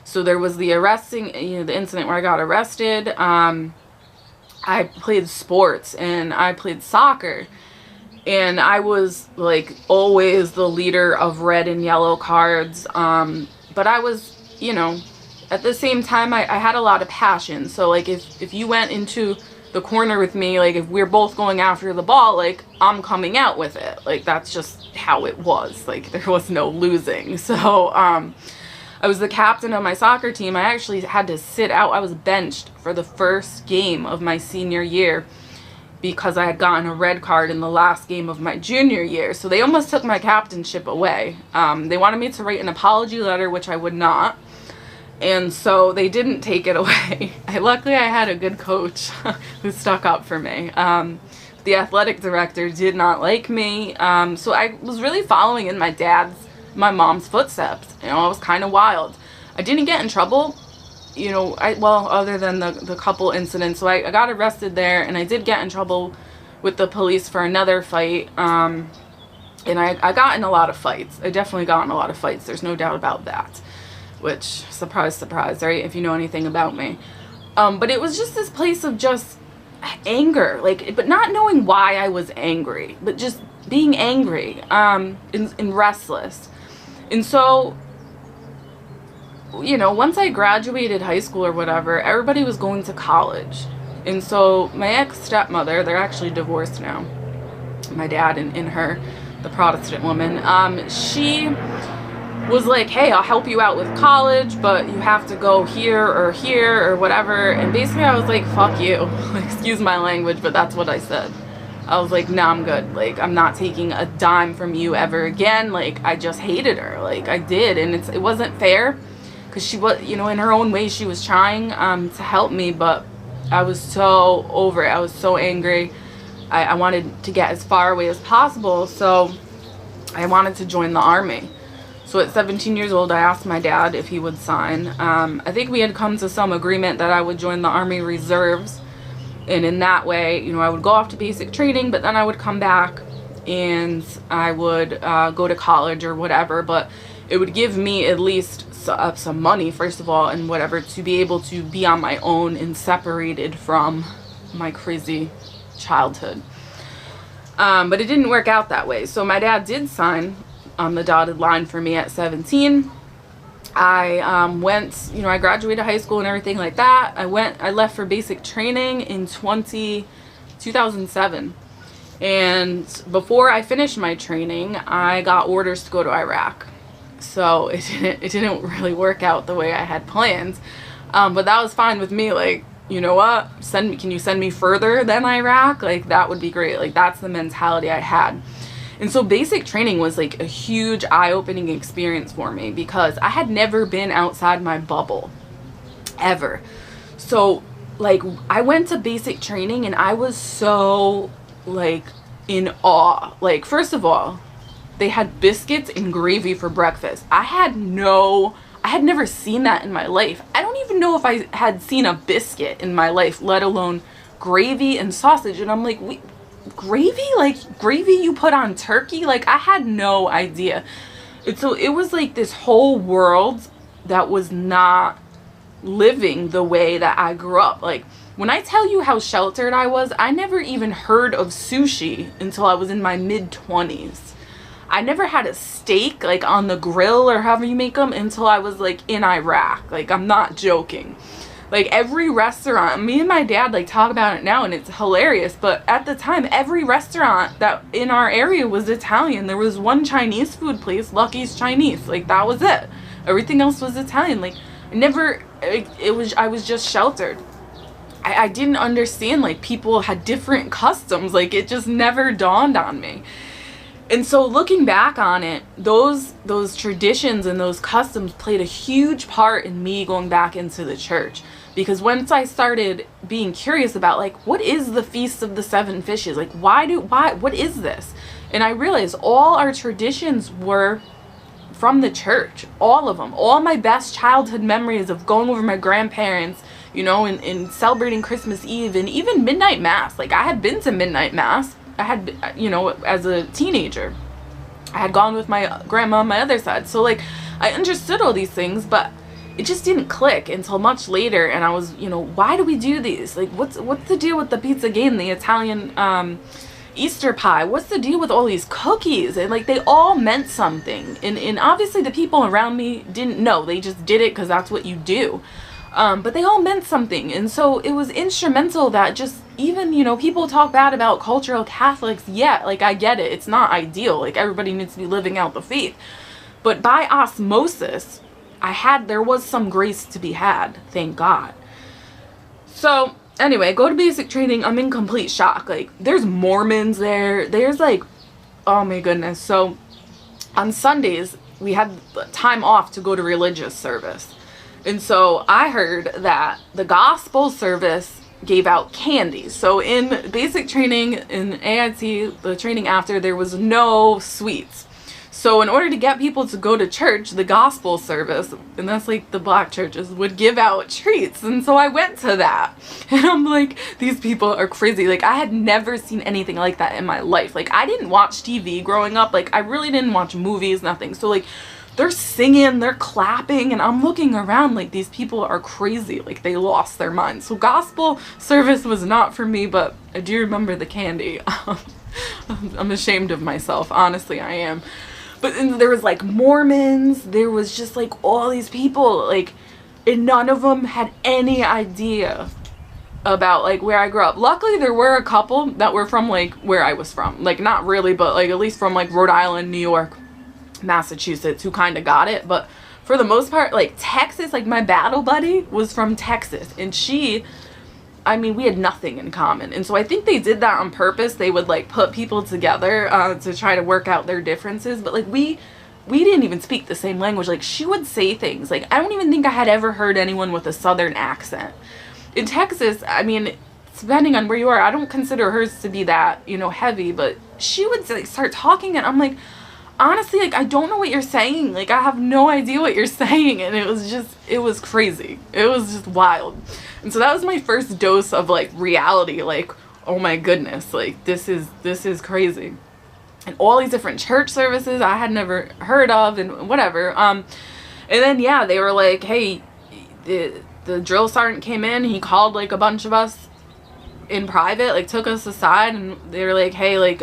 So there was the the incident where I got arrested. I played sports and I played soccer, and I was like always the leader of red and yellow cards. But I was, at the same time, I had a lot of passion. So, like, if you went into the corner with me, like, if we're both going after the ball, like, I'm coming out with it. Like, that's just how it was. Like, there was no losing. So, I was the captain of my soccer team. I actually had to sit out. I was benched for the first game of my senior year because I had gotten a red card in the last game of my junior year. So, they almost took my captainship away. They wanted me to write an apology letter, which I would not. And so they didn't take it away. Luckily, I had a good coach who stuck up for me. The athletic director did not like me. So I was really following in my mom's footsteps. I was kind of wild. I didn't get in trouble, other than the couple incidents. So I got arrested there, and I did get in trouble with the police for another fight. And I got in a lot of fights. I definitely got in a lot of fights. There's no doubt about that. Which, surprise, surprise, right? If you know anything about me. But it was just this place of just anger, but not knowing why I was angry, but just being angry, and restless. And so, once I graduated high school or whatever, everybody was going to college. And so my ex-stepmother, they're actually divorced now, my dad and her, the Protestant woman, she was like, hey, I'll help you out with college, but you have to go here or whatever. And basically I was like, fuck you. Excuse my language, but that's what I said. I was like, nah, I'm good. Like, I'm not taking a dime from you ever again. Like, I just hated her. Like, I did. And it wasn't fair because she was, in her own way, she was trying to help me, but I was so over it. I was so angry. I wanted to get as far away as possible. So I wanted to join the Army. So at 17 years old, I asked my dad if he would sign. I think we had come to some agreement that I would join the Army Reserves. And in that way, I would go off to basic training, but then I would come back and I would go to college or whatever. But it would give me at least some money, first of all, and whatever, to be able to be on my own and separated from my crazy childhood. But it didn't work out that way. So my dad did sign on the dotted line for me at 17. I went, I graduated high school and everything like that. I left for basic training in 2007. And before I finished my training, I got orders to go to Iraq. So it didn't really work out the way I had planned. But that was fine with me. Like, you know what? Can you send me further than Iraq? Like, that would be great. Like, that's the mentality I had. And so basic training was like a huge eye-opening experience for me because I had never been outside my bubble ever. So like I went to basic training and I was so like in awe. Like, first of all, they had biscuits and gravy for breakfast. I had never seen that in my life. I don't even know if I had seen a biscuit in my life, let alone gravy and sausage. And I'm like, gravy? Like gravy you put on turkey? Like, I had no idea. And so it was like this whole world that was not living the way that I grew up. Like, when I tell you how sheltered I was, I never even heard of sushi until I was in my mid-20s. I never had a steak like on the grill or however you make them until I was like in Iraq. Like, I'm not joking. Like, every restaurant, me and my dad like talk about it now and it's hilarious, but at the time every restaurant that in our area was Italian. There was one Chinese food place, Lucky's Chinese. Like, that was it. Everything else was Italian. Like, I was just sheltered. I didn't understand like people had different customs. Like, it just never dawned on me. And so looking back on it, those traditions and those customs played a huge part in me going back into the church. Because once I started being curious about like, what is the Feast of the Seven Fishes? Like, what is this? And I realized all our traditions were from the church, all of them. All my best childhood memories of going over my grandparents, and celebrating Christmas Eve and even midnight mass. Like, I had been to midnight mass. I had, as a teenager, I had gone with my grandma on my other side. So like, I understood all these things, but it just didn't click until much later. And I was, why do we do these? Like, what's the deal with the pizza game, the Italian Easter pie? What's the deal with all these cookies? And like, they all meant something. And obviously the people around me didn't know. They just did it because that's what you do. But they all meant something. And so it was instrumental that just even, people talk bad about cultural Catholics. Yeah, like, I get it. It's not ideal. Like, everybody needs to be living out the faith. But by osmosis, there was some grace to be had. Thank God. So anyway, I go to basic training. I'm in complete shock. Like, there's Mormons there. There's like, oh my goodness. So on Sundays, we had time off to go to religious service. And so I heard that the gospel service gave out candy. So in basic training, in AIT, the training after, there was no sweets. So in order to get people to go to church, the gospel service, and that's like the black churches, would give out treats. And so I went to that. And I'm like, these people are crazy. Like, I had never seen anything like that in my life. Like, I didn't watch TV growing up. Like, I really didn't watch movies, nothing. So like, they're singing, they're clapping, and I'm looking around like these people are crazy. Like, they lost their minds. So gospel service was not for me, but I do remember the candy. I'm ashamed of myself. Honestly, I am. But then there was like Mormons. There was just like all these people. Like, and none of them had any idea about like where I grew up. Luckily, there were a couple that were from like where I was from. Like, not really, but like at least from like Rhode Island, New York, Massachusetts, who kind of got it. But for the most part, like Texas, like my battle buddy was from Texas, and we had nothing in common. And so I think they did that on purpose. They would like put people together to try to work out their differences. But like we didn't even speak the same language. Like, she would say things like, I don't even think I had ever heard anyone with a southern accent. In Texas, depending on where you are, I don't consider hers to be that, heavy, but she would like start talking and I'm like, honestly, like, I don't know what you're saying. Like, I have no idea what you're saying. And it was crazy. It was just wild. And so that was my first dose of like reality. Like, oh my goodness, like this is crazy. And all these different church services I had never heard of and whatever. And then, yeah, they were like, hey, the drill sergeant came in. He called like a bunch of us in private, like took us aside, and they were like, hey, like,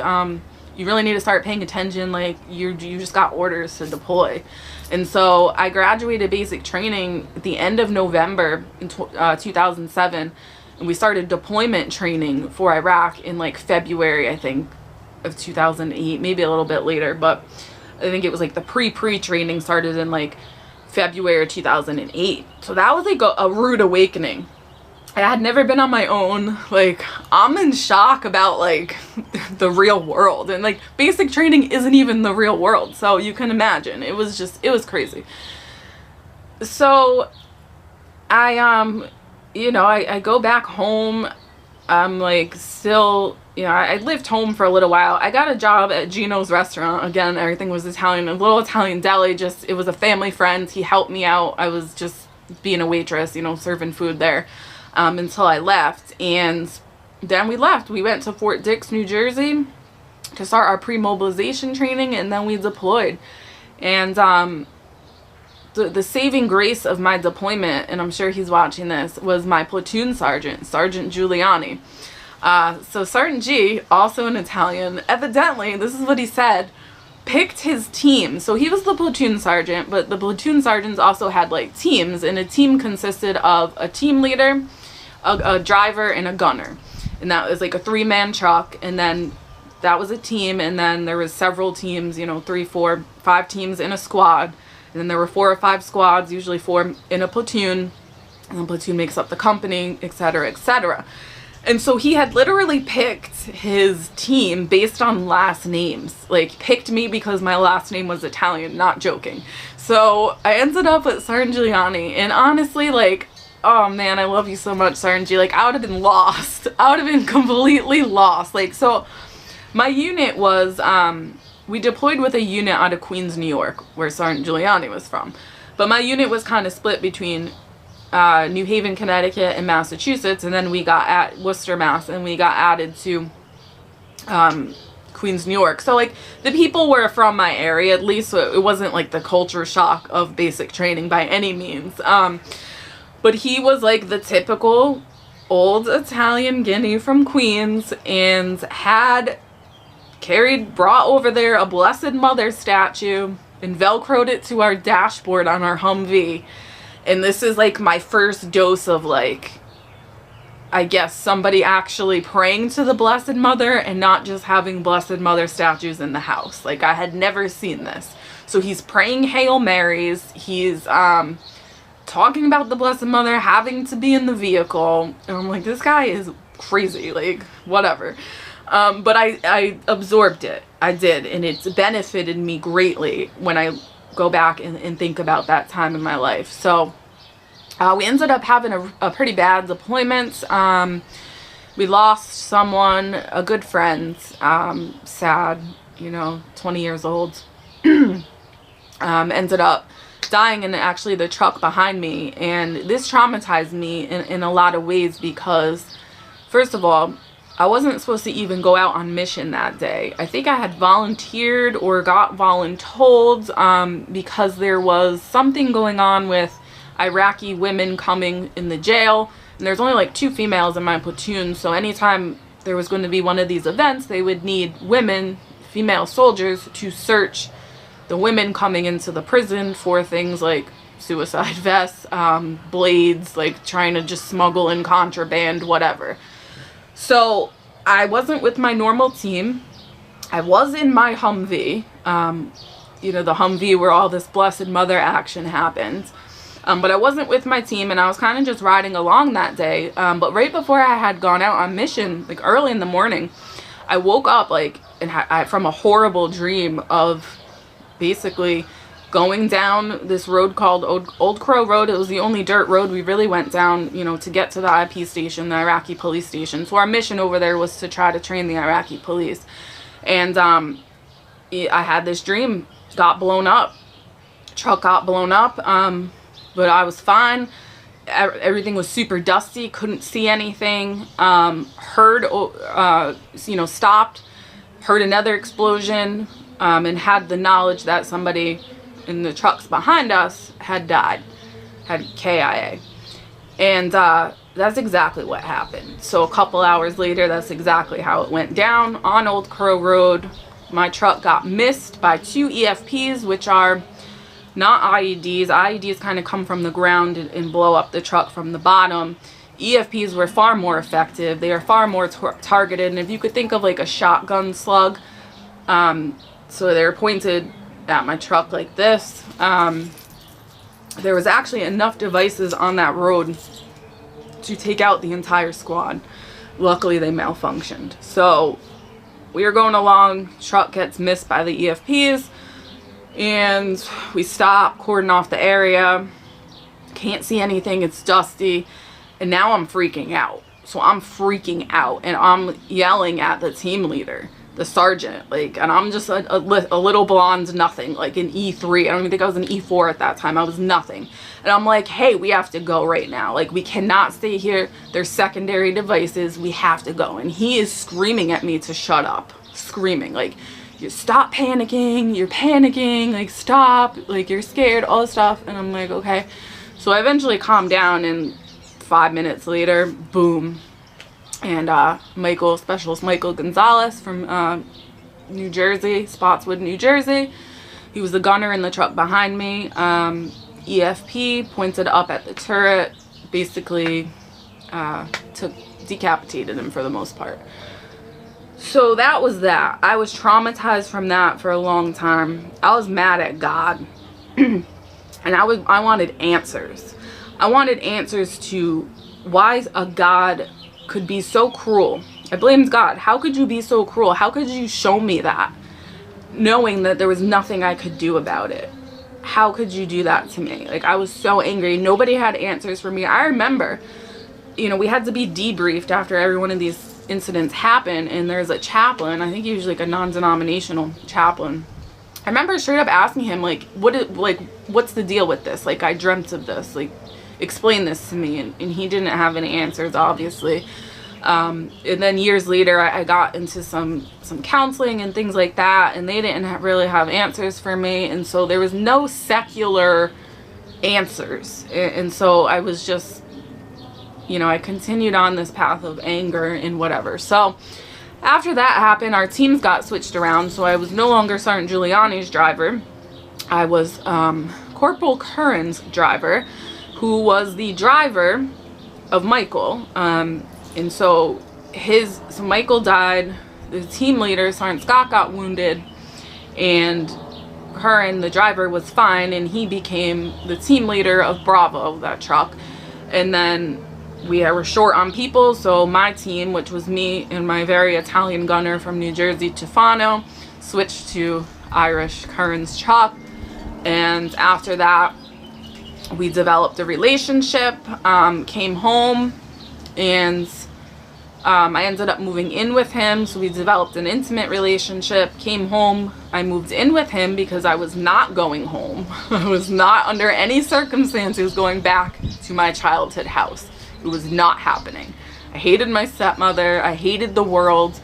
you really need to start paying attention. Like, you just got orders to deploy. And so I graduated basic training at the end of November in 2007, and we started deployment training for Iraq in like February, I think, of 2008, maybe a little bit later, but I think it was like the pre-training started in like February 2008. So that was like a rude awakening. I had never been on my own. Like, I'm in shock about like the real world, and like basic training isn't even the real world. So you can imagine, it was crazy. So I go back home. I'm like still, I lived home for a little while. I got a job at Gino's restaurant. Again, everything was Italian, a little Italian deli. It was a family friend. He helped me out. I was just being a waitress, serving food there. Until I left, and then we left. We went to Fort Dix, New Jersey to start our pre-mobilization training, and then we deployed. And the saving grace of my deployment, and I'm sure he's watching this, was my platoon sergeant, Sergeant Giuliani. So Sergeant G, also in Italian, evidently, this is what he said, picked his team. So he was the platoon sergeant, but the platoon sergeants also had like teams, and a team consisted of a team leader, a driver, and a gunner. And that was like a 3-man truck, and then that was a team, and then there was several teams, 3, 4, 5 teams in a squad, and then there were 4 or 5 squads, usually 4 in a platoon, and the platoon makes up the company, etc., etc. And so he had literally picked his team based on last names. Like, picked me because my last name was Italian, not joking. So I ended up with Sergeant Giuliani, and honestly, like, oh man, I love you so much, Sergeant G. Like, I would have been lost. I would have been completely lost. Like, so my unit was, we deployed with a unit out of Queens, New York, where Sergeant Giuliani was from. But my unit was kind of split between New Haven, Connecticut, and Massachusetts, and then we got at Worcester, Mass, and we got added to Queens, New York. So like the people were from my area, at least, so it wasn't like the culture shock of basic training by any means. But he was like the typical old Italian guinea from Queens, and had brought over there a Blessed Mother statue and velcroed it to our dashboard on our Humvee. And this is like my first dose of like, I guess, somebody actually praying to the Blessed Mother and not just having Blessed Mother statues in the house. Like, I had never seen this. So he's praying Hail Marys. He's talking about the Blessed Mother having to be in the vehicle. And I'm like, this guy is crazy. Like, whatever. But I absorbed it. I did. And it's benefited me greatly when I go back and think about that time in my life. So we ended up having a pretty bad deployment. We lost someone, a good friend, sad, 20 years old, ended up dying in actually the truck behind me. And this traumatized me in a lot of ways because, first of all, I wasn't supposed to even go out on mission that day. I think I had volunteered or got voluntold because there was something going on with Iraqi women coming in the jail. And there's only like 2 females in my platoon, so anytime there was going to be one of these events, they would need women, female soldiers, to search the women coming into the prison for things like suicide vests, blades, like trying to just smuggle in contraband, whatever. So I wasn't with my normal team. I was in my Humvee, the Humvee where all this Blessed Mother action happened. But I wasn't with my team, and I was kind of just riding along that day. But right before I had gone out on mission, like early in the morning, I woke up from a horrible dream of basically going down this road called Old Crow Road. It was the only dirt road we really went down, to get to the IP station, the Iraqi police station. So our mission over there was to try to train the Iraqi police. And I had this dream, got blown up. Truck got blown up, but I was fine. Everything was super dusty, couldn't see anything. Stopped, heard another explosion, and had the knowledge that somebody in the trucks behind us had died, had KIA. And that's exactly what happened. So a couple hours later, that's exactly how it went down on Old Crow Road. my truck got missed by 2 EFPs, which are not IEDs. IEDs kind of come from the ground and blow up the truck from the bottom. EFPs were far more effective. They are far more targeted. And if you could think of like a shotgun slug, so they were pointed at my truck like this. There was actually enough devices on that road to take out the entire squad. Luckily, they malfunctioned. So we were going along, truck gets missed by the EFPs, and we stop, cordon off the area. Can't see anything, it's dusty, and now I'm freaking out. So I'm freaking out, and I'm yelling at the team leader, the sergeant, like, and I'm just a little blonde nothing, like an E3. I don't even think I was an E4 at that time. I was nothing. And I'm like, hey, we have to go right now. Like, we cannot stay here. There's secondary devices. We have to go. And he is screaming at me to shut up. Screaming, like, you stop panicking. You're panicking. Like, stop. Like, you're scared. All this stuff. And I'm like, okay. So I eventually calmed down, and 5 minutes later, boom. And Specialist Michael Gonzalez from New Jersey, Spotswood, New Jersey. He was the gunner in the truck behind me. EFP pointed up at the turret, basically decapitated him for the most part. So that was that. I was traumatized from that for a long time. I was mad at God. And I wanted answers. I wanted answers to why a God could be so cruel. I blamed God. How could you be so cruel? How could you show me that, knowing that there was nothing I could do about it? How could you do that to me? Like, I was so angry. Nobody had answers for me. I remember, we had to be debriefed after every one of these incidents happened, and there's a chaplain, I think he was like a non-denominational chaplain. I remember straight up asking him, like, what's the deal with this? Like, I dreamt of this. Like, explain this to me. And he didn't have any answers, obviously. And then years later, I got into some counseling and things like that, and they didn't really have answers for me. And so there was no secular answers. And so I was just, I continued on this path of anger and whatever. So after that happened, our teams got switched around. So I was no longer Sergeant Giuliani's driver. I was Corporal Curran's driver, who was the driver of Michael. And so Michael died, the team leader, Sergeant Scott, got wounded, and Curran, the driver, was fine, and he became the team leader of Bravo, that truck. And then we were short on people, so my team, which was me and my very Italian gunner from New Jersey, Tufano, switched to Irish Curran's truck. And after that, we developed a relationship, came home, and I ended up moving in with him. So we developed an intimate relationship, came home. I moved in with him because I was not going home. I was not under any circumstances going back to my childhood house. It was not happening. I hated my stepmother. I hated the world.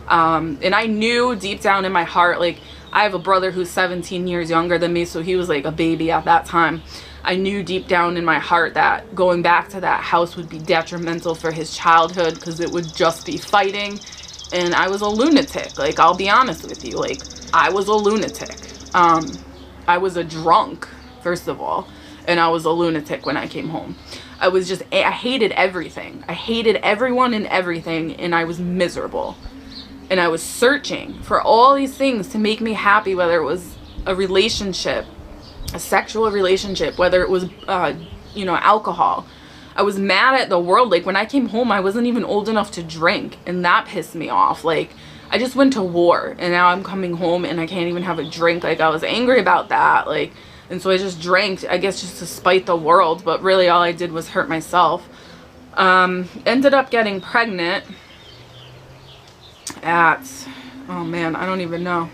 And I knew deep down in my heart, like, I have a brother who's 17 years younger than me, so he was like a baby at that time. I knew deep down in my heart that going back to that house would be detrimental for his childhood, because it would just be fighting. And I was a lunatic. Like, I'll be honest with you. Like, I was a lunatic. I was a drunk, first of all. And I was a lunatic when I came home. I hated everything. I hated everyone and everything. And I was miserable. And I was searching for all these things to make me happy, whether it was a relationship, a sexual relationship, whether it was, alcohol. I was mad at the world. Like, when I came home, I wasn't even old enough to drink, and that pissed me off. Like, I just went to war, and now I'm coming home, and I can't even have a drink. Like, I was angry about that. Like, and so I just drank, I guess, just to spite the world, but really all I did was hurt myself. Ended up getting pregnant at, oh man, I don't even know.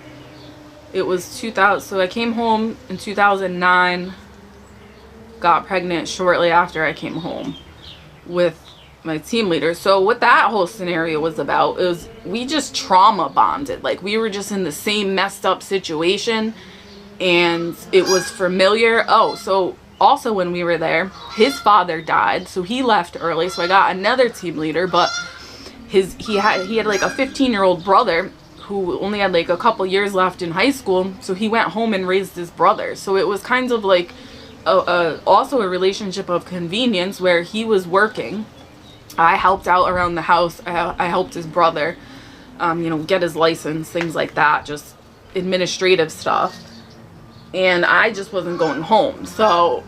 It was 2000, so I came home in 2009, got pregnant shortly after I came home with my team leader. So what that whole scenario was about is we just trauma bonded. Like, we were just in the same messed up situation, and it was familiar. Oh, so also when we were there, his father died, so he left early, so I got another team leader, but he had like a 15-year-old brother who only had like a couple years left in high school, so he went home and raised his brother. So it was kind of like also a relationship of convenience where he was working. I helped out around the house. I helped his brother, get his license, things like that, just administrative stuff. And I just wasn't going home. So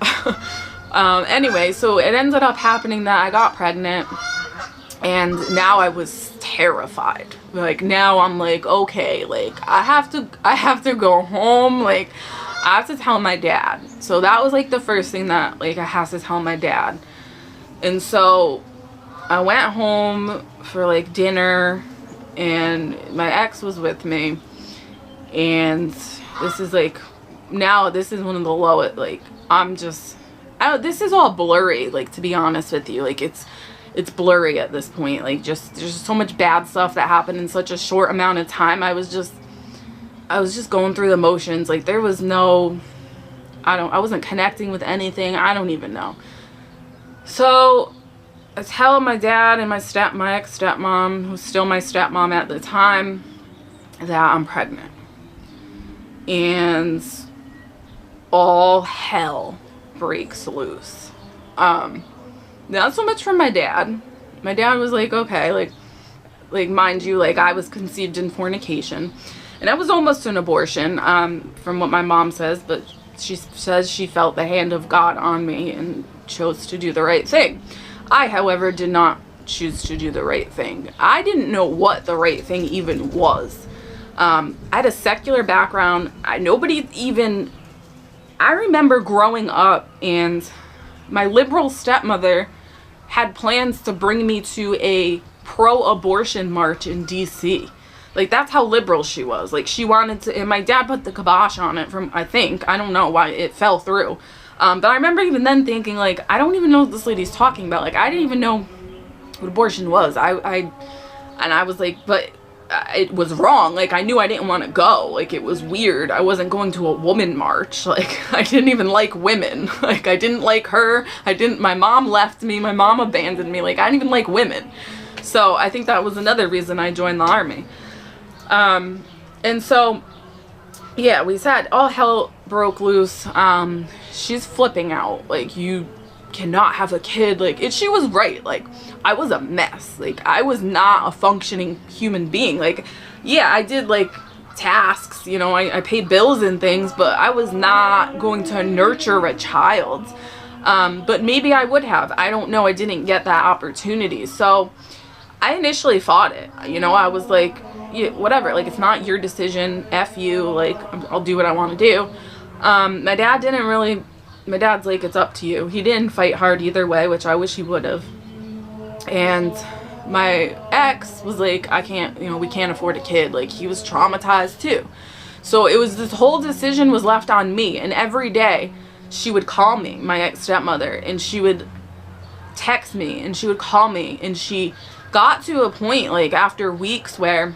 anyway, so it ended up happening that I got pregnant, and now I was terrified. Like, now I'm like, okay, like I have to go home. Like, I have to tell my dad. So that was like the first thing that like I have to tell my dad. And so I went home for like dinner, and my ex was with me. And this is like, now this is one of the lowest, like this is all blurry, like, to be honest with you. Like, it's blurry at this point. Like, just there's so much bad stuff that happened in such a short amount of time. I was just going through the motions. Like, there was no, I wasn't connecting with anything. I don't even know. So I tell my dad and my ex-stepmom, who's still my stepmom at the time, that I'm pregnant. And all hell breaks loose. Not so much from my dad. My dad was like, okay, like mind you, like, I was conceived in fornication, and that was almost an abortion, from what my mom says, but she says she felt the hand of God on me and chose to do the right thing. I, however, did not choose to do the right thing. I didn't know what the right thing even was. I had a secular background. I remember growing up, and my liberal stepmother had plans to bring me to a pro-abortion march in DC. Like, that's how liberal she was. Like, she wanted to, and my dad put the kibosh on it I don't know why it fell through. But I remember even then thinking, like, I don't even know what this lady's talking about. Like, I didn't even know what abortion was. And I was like, but it was wrong. Like, I knew I didn't want to go. Like, it was weird. I wasn't going to a woman march. Like, I didn't even like women. Like, I didn't like her. My mom left me. My mom abandoned me. Like, I didn't even like women. So I think that was another reason I joined the army. And so, yeah, we said all hell broke loose. She's flipping out. Like, you cannot have a kid. Like, she was right. Like, I was a mess. Like, I was not a functioning human being. Like, yeah, I did like tasks, I paid bills and things, but I was not going to nurture a child. But maybe I would have. I don't know. I didn't get that opportunity. So I initially fought it. I was like, yeah, whatever. Like, it's not your decision. F you. Like, I'll do what I want to do. My dad's like, it's up to you. He didn't fight hard either way, which I wish he would have. And my ex was like, we can't afford a kid. Like, he was traumatized too. So it was, this whole decision was left on me. And every day she would call me, my ex-stepmother, and she would text me, and she would call me, and she got to a point, like, after weeks where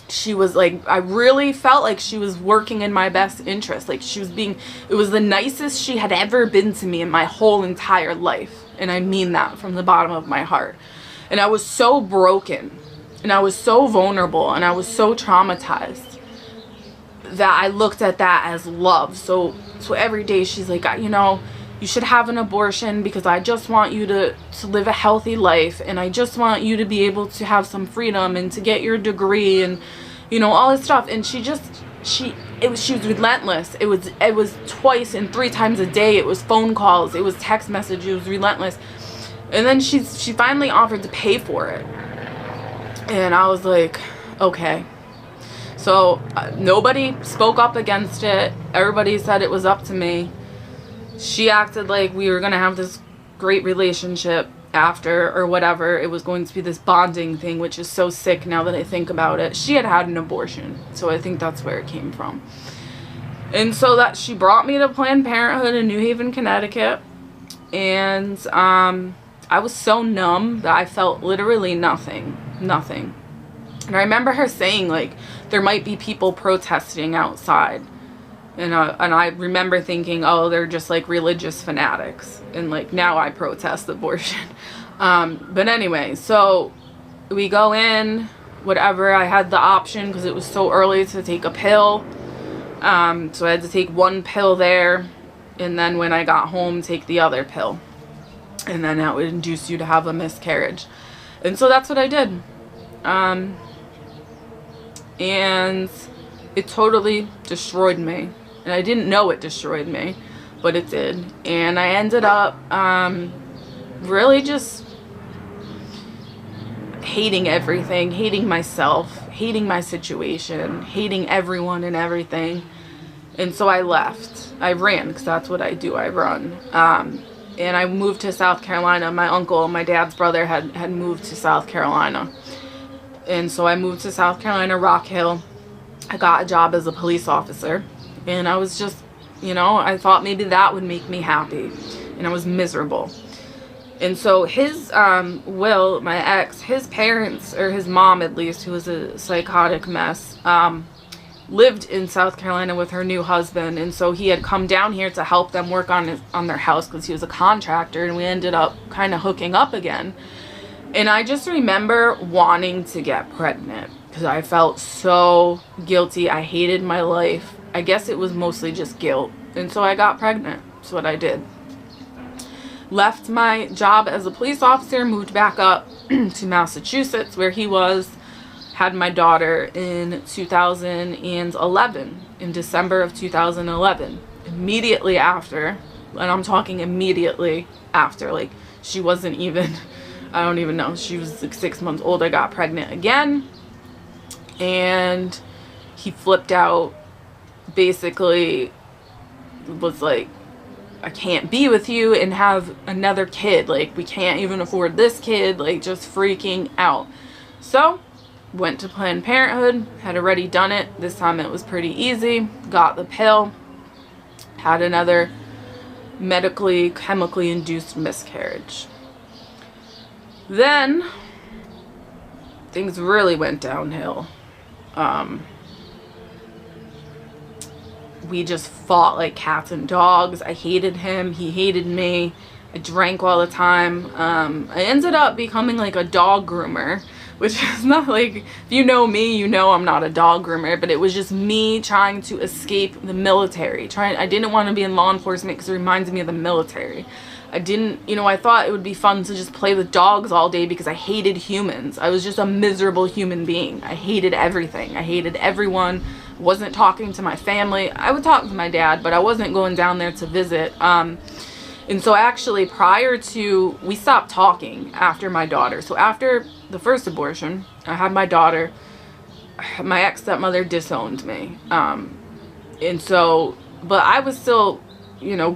she was like, I really felt like she was working in my best interest. Like, it was the nicest she had ever been to me in my whole entire life. And I mean that from the bottom of my heart. And I was so broken, and I was so vulnerable, and I was so traumatized that I looked at that as love. So every day she's like, you should have an abortion because I just want you to live a healthy life, and I just want you to be able to have some freedom and to get your degree, and all this stuff. And she was relentless. It was twice and 3 times a day. It was phone calls, it was text messages. It was relentless. And then she finally offered to pay for it, and I was like, okay. So nobody spoke up against it. Everybody said it was up to me. She acted like we were going to have this great relationship after, or whatever. It was going to be this bonding thing, which is so sick now that I think about it. She had an abortion, so I think that's where it came from. And so that she brought me to Planned Parenthood in New Haven, Connecticut, and I was so numb that I felt literally nothing. And I remember her saying, like, there might be people protesting outside. And I remember thinking, oh, they're just like religious fanatics. And like, now I protest abortion. But anyway, so we go in, whatever. I had the option because it was so early to take a pill. So I had to take one pill there, and then when I got home, take the other pill. And then that would induce you to have a miscarriage. And so that's what I did. And it totally destroyed me. And I didn't know it destroyed me, but it did. And I ended up really just hating everything, hating myself, hating my situation, hating everyone and everything. And so I left. I ran, because that's what I do. I run. And I moved to South Carolina. My uncle, my dad's brother, had moved to South Carolina. And so I moved to South Carolina, Rock Hill. I got a job as a police officer. And I was just, I thought maybe that would make me happy. And I was miserable. And so his, Will, my ex, his parents, or his mom at least, who was a psychotic mess, lived in South Carolina with her new husband. And so he had come down here to help them work on their house because he was a contractor. And we ended up kind of hooking up again. And I just remember wanting to get pregnant because I felt so guilty. I hated my life. I guess it was mostly just guilt. And so I got pregnant. That's what I did. Left my job as a police officer, moved back up to Massachusetts where he was, had my daughter in 2011, in December of 2011. Immediately after, and I'm talking immediately after, like she wasn't even, I don't even know, she was like 6 months old, I got pregnant again. And he flipped out, basically was like, I can't be with you and have another kid. Like, we can't even afford this kid. Like, just freaking out. So, went to Planned Parenthood. Had already done it. This time it was pretty easy. Got the pill. Had another medically, chemically induced miscarriage. Then, things really went downhill. We just fought like cats and dogs. I hated him. He hated me. I drank all the time. I ended up becoming like a dog groomer, which is not like, if you know me, you know I'm not a dog groomer, but it was just me trying to escape the military. I didn't want to be in law enforcement because it reminds me of the military. I didn't, I thought it would be fun to just play with dogs all day because I hated humans. I was just a miserable human being. I hated everything. I hated everyone. Wasn't talking to my family. I would talk to my dad, but I wasn't going down there to visit. And so actually we stopped talking after my daughter. So after the first abortion, I had my daughter, my ex-stepmother disowned me. And so, but I was still,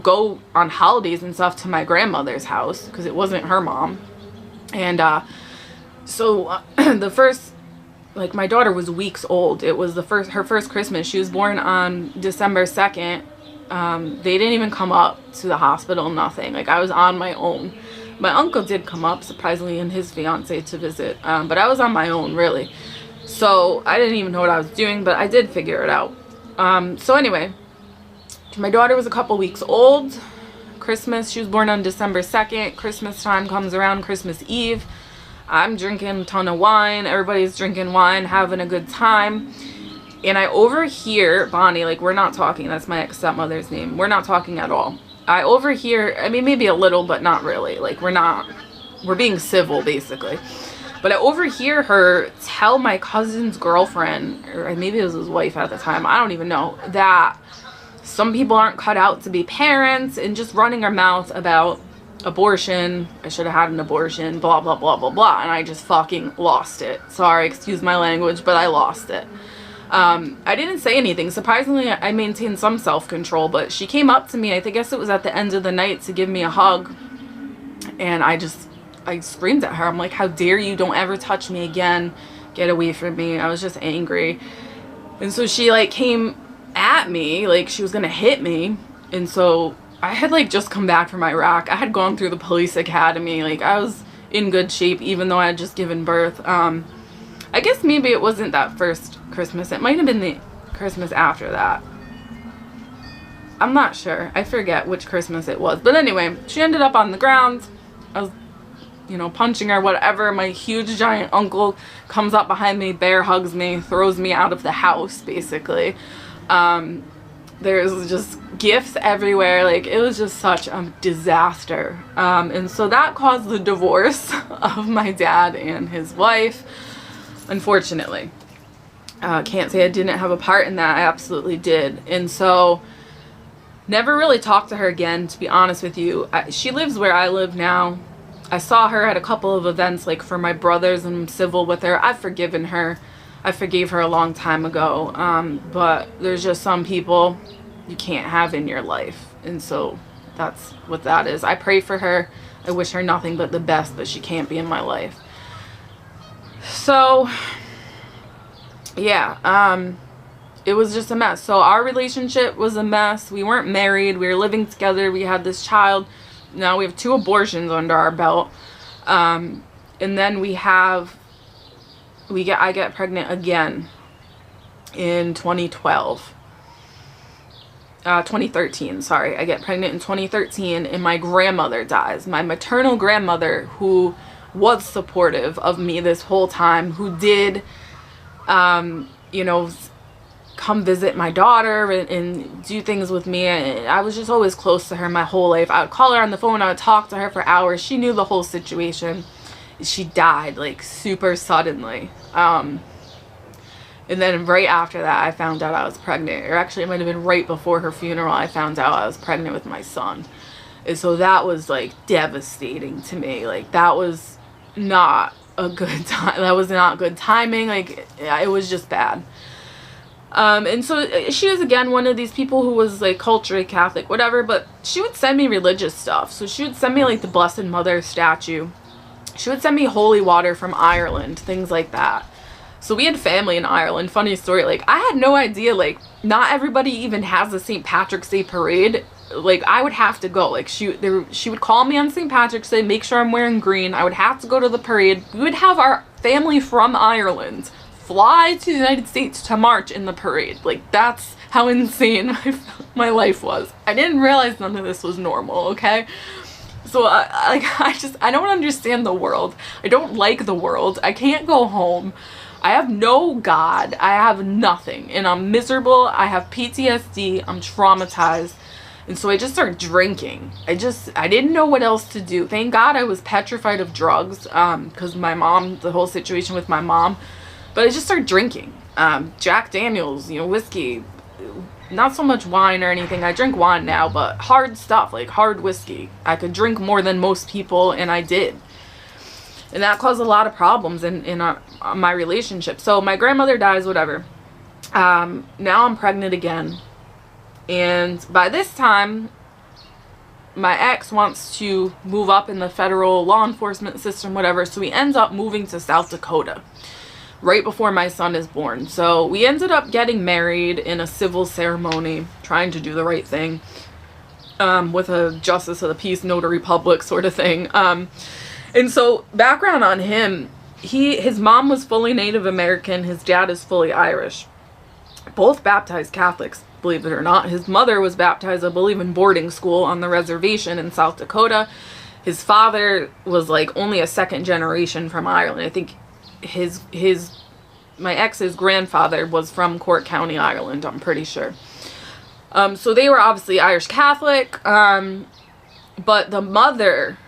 go on holidays and stuff to my grandmother's house because it wasn't her mom. And so the first, like, my daughter was weeks old. It was her first Christmas. She was born on December 2nd. They didn't even come up to the hospital, nothing. Like, I was on my own. My uncle did come up, surprisingly, and his fiance to visit. But I was on my own, really. So I didn't even know what I was doing, but I did figure it out. So anyway, my daughter was a couple weeks old. Christmas, she was born on December 2nd. Christmas time comes around, Christmas Eve. I'm drinking a ton of wine. Everybody's drinking wine, having a good time. And I overhear Bonnie, like, we're not talking. That's my ex-stepmother's name. We're not talking at all. I overhear, I mean, maybe a little, but not really. Like, we're being civil, basically. But I overhear her tell my cousin's girlfriend, or maybe it was his wife at the time, I don't even know, that some people aren't cut out to be parents, and just running her mouth about abortion, I should have had an abortion, blah, blah, blah, blah, blah. And I just fucking lost it. Sorry, excuse my language, but I lost it. I didn't say anything. Surprisingly, I maintained some self-control, but she came up to me, I guess it was at the end of the night, to give me a hug. And I screamed at her. I'm like, how dare you? Don't ever touch me again. Get away from me. I was just angry. And so she, like, came at me, like she was gonna hit me. And so I had, like, just come back from Iraq. I had gone through the police academy. Like, I was in good shape, even though I had just given birth. I guess maybe it wasn't that first Christmas. It might have been the Christmas after that. I'm not sure. I forget which Christmas it was. But anyway, she ended up on the ground. I was punching her, whatever. My huge giant uncle comes up behind me, bear hugs me, throws me out of the house, basically. There's just gifts everywhere. Like, it was just such a disaster. And so that caused the divorce of my dad and his wife, unfortunately. Can't say I didn't have a part in that. I absolutely did. And so never really talked to her again, to be honest with you. She lives where I live now. I saw her at a couple of events, like for my brothers, and I'm civil with her. I've forgiven her. I forgave her a long time ago. But there's just some people you can't have in your life. And so that's what that is. I pray for her. I wish her nothing but the best, but she can't be in my life. So, yeah, it was just a mess. So our relationship was a mess. We weren't married. We were living together. We had this child. Now we have 2 abortions under our belt. And then I get pregnant again in 2013, sorry. I get pregnant in 2013, and my grandmother dies. My maternal grandmother, who was supportive of me this whole time, who did, come visit my daughter and do things with me. And I was just always close to her my whole life. I would call her on the phone. I would talk to her for hours. She knew the whole situation. She died, like, super suddenly. And then right after that, I found out I was pregnant. Or actually, it might have been right before her funeral, I found out I was pregnant with my son. And so that was, like, devastating to me. Like, that was not a good time. That was not good timing. Like, it was just bad. And so she was, again, one of these people who was, like, culturally Catholic, whatever, but she would send me religious stuff. So she would send me, like, the Blessed Mother statue. She would send me holy water from Ireland, things like that. So we had family in Ireland. Funny story, like, I had no idea, like, not everybody even has a St. Patrick's Day parade. Like, I would have to go. Like, she would call me on St. Patrick's Day, make sure I'm wearing green. I would have to go to the parade. We would have our family from Ireland fly to the United States to march in the parade. Like, that's how insane my life was. I didn't realize none of this was normal, okay? So, I don't understand the world. I don't like the world. I can't go home. I have no God. I have nothing. And I'm miserable. I have PTSD. I'm traumatized. And so I just started drinking. I didn't know what else to do. Thank God I was petrified of drugs, because my mom, the whole situation with my mom. But I just started drinking. Jack Daniels, whiskey. Not so much wine or anything. I drink wine now, but hard stuff, like hard whiskey. I could drink more than most people, and I did. And that caused a lot of problems in my relationship. So my grandmother dies, whatever. Now I'm pregnant again. And by this time, my ex wants to move up in the federal law enforcement system, whatever. So he ends up moving to South Dakota right before my son is born. So we ended up getting married in a civil ceremony, trying to do the right thing, with a justice of the peace, notary public sort of thing. And so background on him, his mom was fully Native American. His dad is fully Irish. Both baptized Catholics, believe it or not. His mother was baptized, I believe, in boarding school on the reservation in South Dakota. His father was like only a second generation from Ireland. I think my ex's grandfather was from Cork County, Ireland, I'm pretty sure. So they were obviously Irish Catholic, but the mother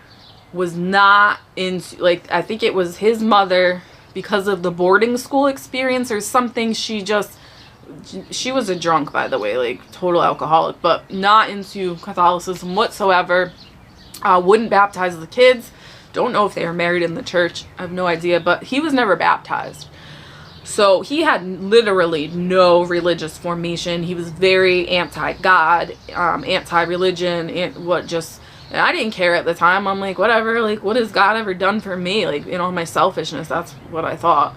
was not into, like, I think it was his mother, because of the boarding school experience or something, she was a drunk, by the way, like total alcoholic, but not into Catholicism whatsoever. Wouldn't baptize the kids. Don't know if they were married in the church. I have no idea, but he was never baptized. So he had literally no religious formation. He was very anti-God, anti-religion, and I didn't care at the time. I'm like, whatever, like, what has God ever done for me? Like, my selfishness, that's what I thought.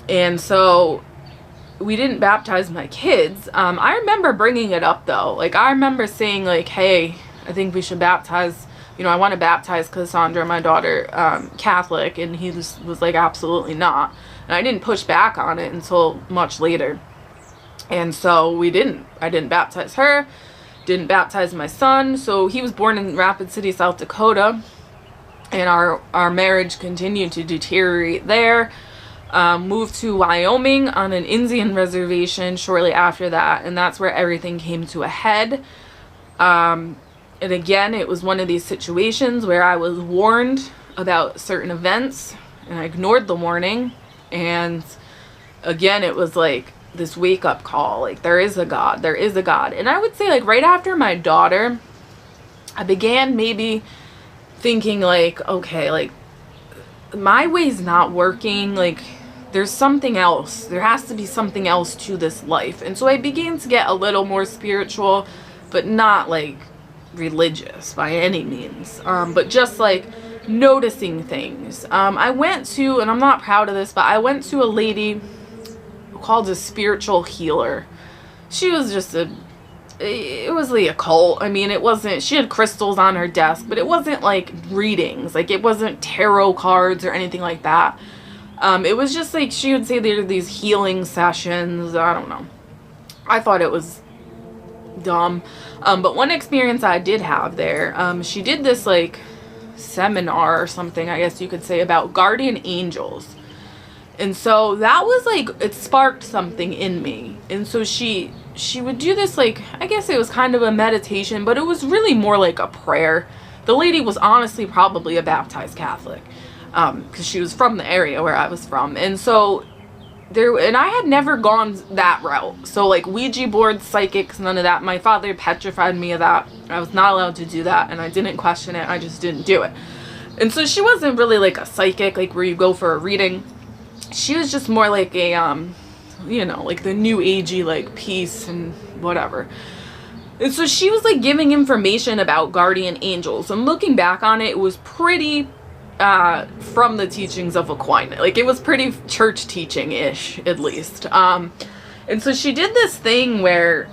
And so we didn't baptize my kids. I remember bringing it up, though. Like, I remember saying, like, hey, I think we should baptize, I want to baptize Cassandra, my daughter, Catholic, and he was like, absolutely not. And I didn't push back on it until much later. And so I didn't baptize her, didn't baptize my son. So he was born in Rapid City, South Dakota. and our marriage continued to deteriorate there. Moved to Wyoming on an Indian reservation shortly after that, and that's where everything came to a head. And again, it was one of these situations where I was warned about certain events, and I ignored the warning. And again, it was like this wake-up call, like, there is a God, there is a God. And I would say, like, right after my daughter, I began maybe thinking, like, okay, like, my way's not working, like, there's something else. There has to be something else to this life. And so I began to get a little more spiritual, but not, like, religious by any means, but just, like, noticing things. I went to, and I'm not proud of this, but I went to a lady called a spiritual healer. She was just it was the occult. I mean, it wasn't, she had crystals on her desk, but it wasn't like readings. Like, it wasn't tarot cards or anything like that. It was just like, she would say there are these healing sessions. I don't know. I thought it was dumb. But one experience I did have there, she did this like seminar or something, I guess you could say, about guardian angels. And so that was like, it sparked something in me. And so she would do this, like, I guess it was kind of a meditation, but it was really more like a prayer. The lady was honestly probably a baptized Catholic, because she was from the area where I was from. And so and I had never gone that route. So like Ouija boards, psychics, none of that. My father petrified me of that. I was not allowed to do that, and I didn't question it. I just didn't do it. And so she wasn't really like a psychic, like where you go for a reading. She was just more like a, you know, like the new agey, like, peace and whatever. And so she was like giving information about guardian angels, and looking back on it, it was pretty from the teachings of Aquinas. Like, it was pretty church teaching-ish, at least. And so she did this thing where,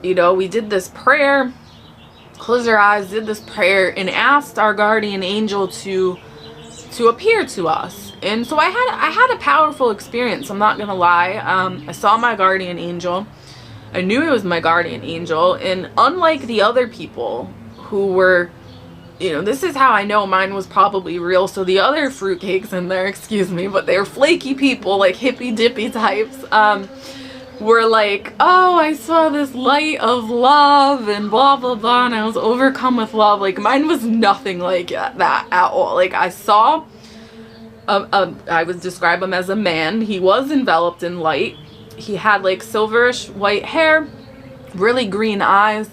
you know, we did this prayer, closed our eyes, did this prayer, and asked our guardian angel to appear to us. And so I had a powerful experience, I'm not gonna lie. I saw my guardian angel. I knew it was my guardian angel, and unlike the other people who were, you know, this is how I know mine was probably real. So the other fruitcakes in there, excuse me, but they're flaky people, like hippy dippy types, were like, oh, I saw this light of love and blah blah blah, and I was overcome with love. Like, mine was nothing like that at all. Like, I saw I would describe him as a man. He was enveloped in light. He had like silverish white hair, really green eyes,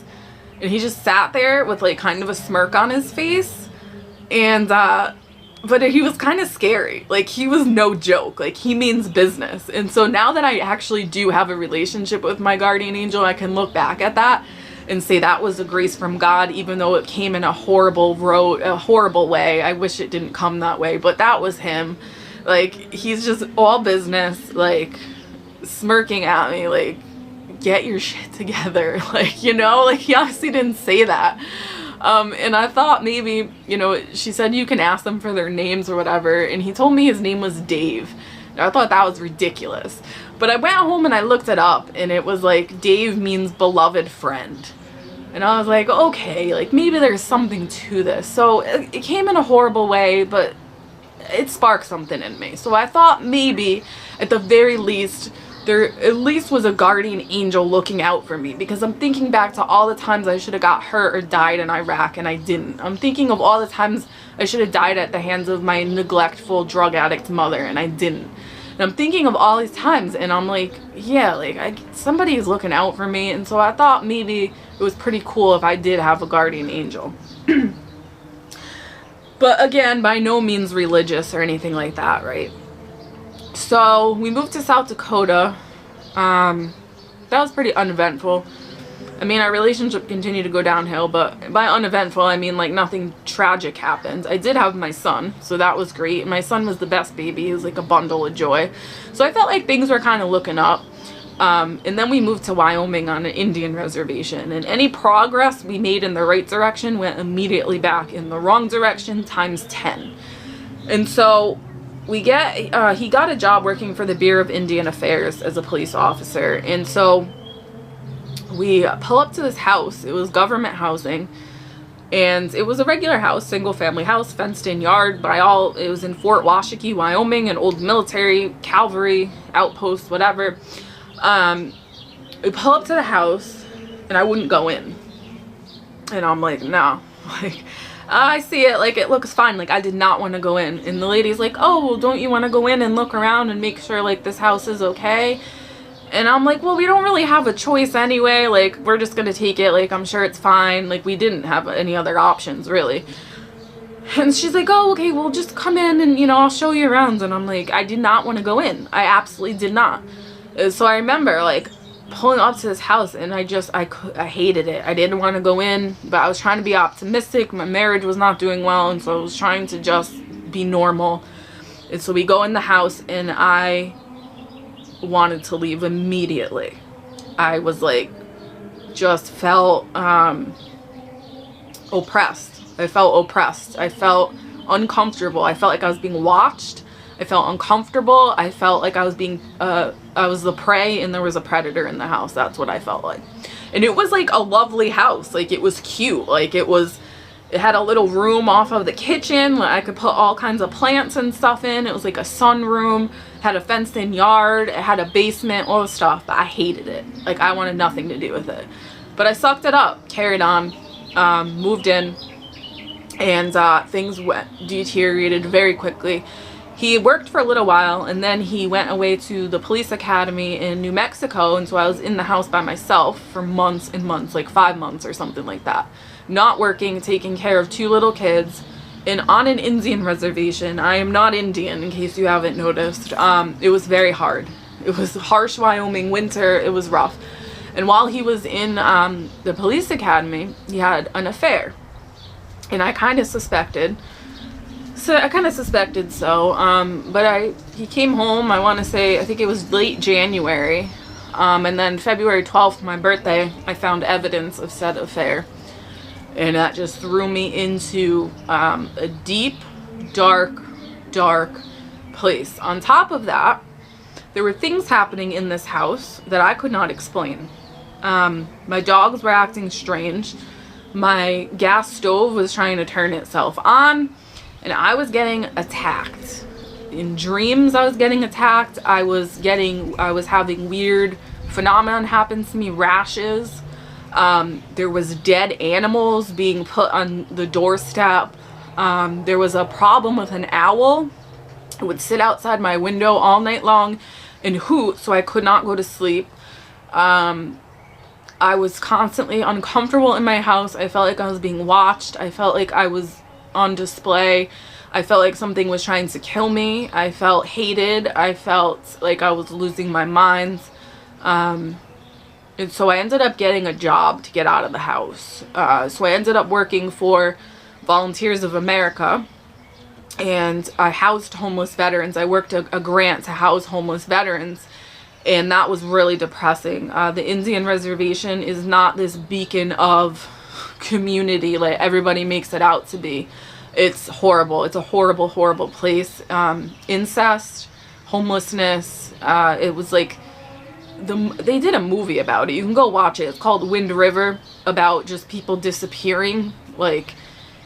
and he just sat there with like kind of a smirk on his face. And but he was kind of scary. Like, he was no joke. Like, he means business. And so now that I actually do have a relationship with my guardian angel, I can look back at that and say that was a grace from God, even though it came in a horrible way. I wish it didn't come that way, but that was him. Like, he's just all business, like, smirking at me, like, get your shit together. Like, you know, like, he obviously didn't say that. And I thought maybe, you know, she said you can ask them for their names or whatever, and he told me his name was Dave. I thought that was ridiculous. But I went home and I looked it up, and it was like, Dave means beloved friend. And I was like, okay, like, maybe there's something to this. So it came in a horrible way, but it sparked something in me. So I thought maybe, at the very least, there at least was a guardian angel looking out for me, because I'm thinking back to all the times I should have got hurt or died in Iraq, and I didn't. I'm thinking of all the times I should have died at the hands of my neglectful drug addict mother, and I didn't. And I'm thinking of all these times, and I'm like, yeah, like, somebody is looking out for me. And so I thought maybe it was pretty cool if I did have a guardian angel. But again, by no means religious or anything like that, right? So we moved to South Dakota. That was pretty uneventful. I mean, our relationship continued to go downhill, but by uneventful, I mean, like, nothing tragic happened. I did have my son, so that was great. My son was the best baby. He was like a bundle of joy. So I felt like things were kind of looking up. And then we moved to Wyoming on an Indian reservation, and any progress we made in the right direction went immediately back in the wrong direction times 10. And so he got a job working for the Bureau of Indian Affairs as a police officer. And so we pull up to this house. It was government housing. And it was a regular house, single family house, fenced in yard, it was in Fort Washakie, Wyoming, an old military, cavalry, outpost, whatever. We pull up to the house and I wouldn't go in. And I'm like, no, like, I see it, like, it looks fine. Like, I did not want to go in. And the lady's like, oh, well, don't you want to go in and look around and make sure, like, this house is okay? And I'm like, well, we don't really have a choice anyway. Like, we're just going to take it. Like, I'm sure it's fine. Like, we didn't have any other options, really. And she's like, oh, okay, well, just come in and, you know, I'll show you around. And I'm like, I did not want to go in. I absolutely did not. So I remember, like, pulling up to this house, and I hated it. I didn't want to go in, but I was trying to be optimistic. My marriage was not doing well, and so I was trying to just be normal. And so we go in the house, and I wanted to leave immediately. I was like, just felt oppressed. I felt oppressed. I felt uncomfortable. I felt like I was being watched. I felt uncomfortable. I felt like I was being, I was the prey and there was a predator in the house. That's what I felt like. And it was like a lovely house. Like, it was cute. Like, it had a little room off of the kitchen. Like, I could put all kinds of plants and stuff in. It was like a sunroom, had a fenced in yard, it had a basement, all the stuff. But I hated it. Like, I wanted nothing to do with it. But I sucked it up, carried on, moved in, and things deteriorated very quickly. He worked for a little while, and then he went away to the police academy in New Mexico, and so I was in the house by myself for months and months, like 5 months or something like that. Not working, taking care of 2 little kids, and on an Indian reservation. I am not Indian, in case you haven't noticed. It was very hard. It was harsh Wyoming winter. It was rough. And while he was in the police academy, he had an affair. And I kind of suspected. But he came home, I want to say, I think it was late January, and then February 12th, my birthday, I found evidence of said affair, and that just threw me into a deep, dark place. On top of that, there were things happening in this house that I could not explain. My dogs were acting strange, my gas stove was trying to turn itself on, and I was getting attacked. In dreams, I was getting attacked. I was having weird phenomenon happen to me, rashes. There was dead animals being put on the doorstep. There was a problem with an owl. It would sit outside my window all night long and hoot, so I could not go to sleep. I was constantly uncomfortable in my house. I felt like I was being watched. I felt like I was on display. I felt like something was trying to kill me. I felt hated. I felt like I was losing my mind. And so I ended up getting a job to get out of the house. So I ended up working for Volunteers of America, and I housed homeless veterans. I worked a grant to house homeless veterans, and that was really depressing. The Indian reservation is not this beacon of community like everybody makes it out to be. It's horrible. It's a horrible place. Incest, homelessness. It was like they did a movie about it. You can go watch it. It's called Wind River, about just people disappearing. Like,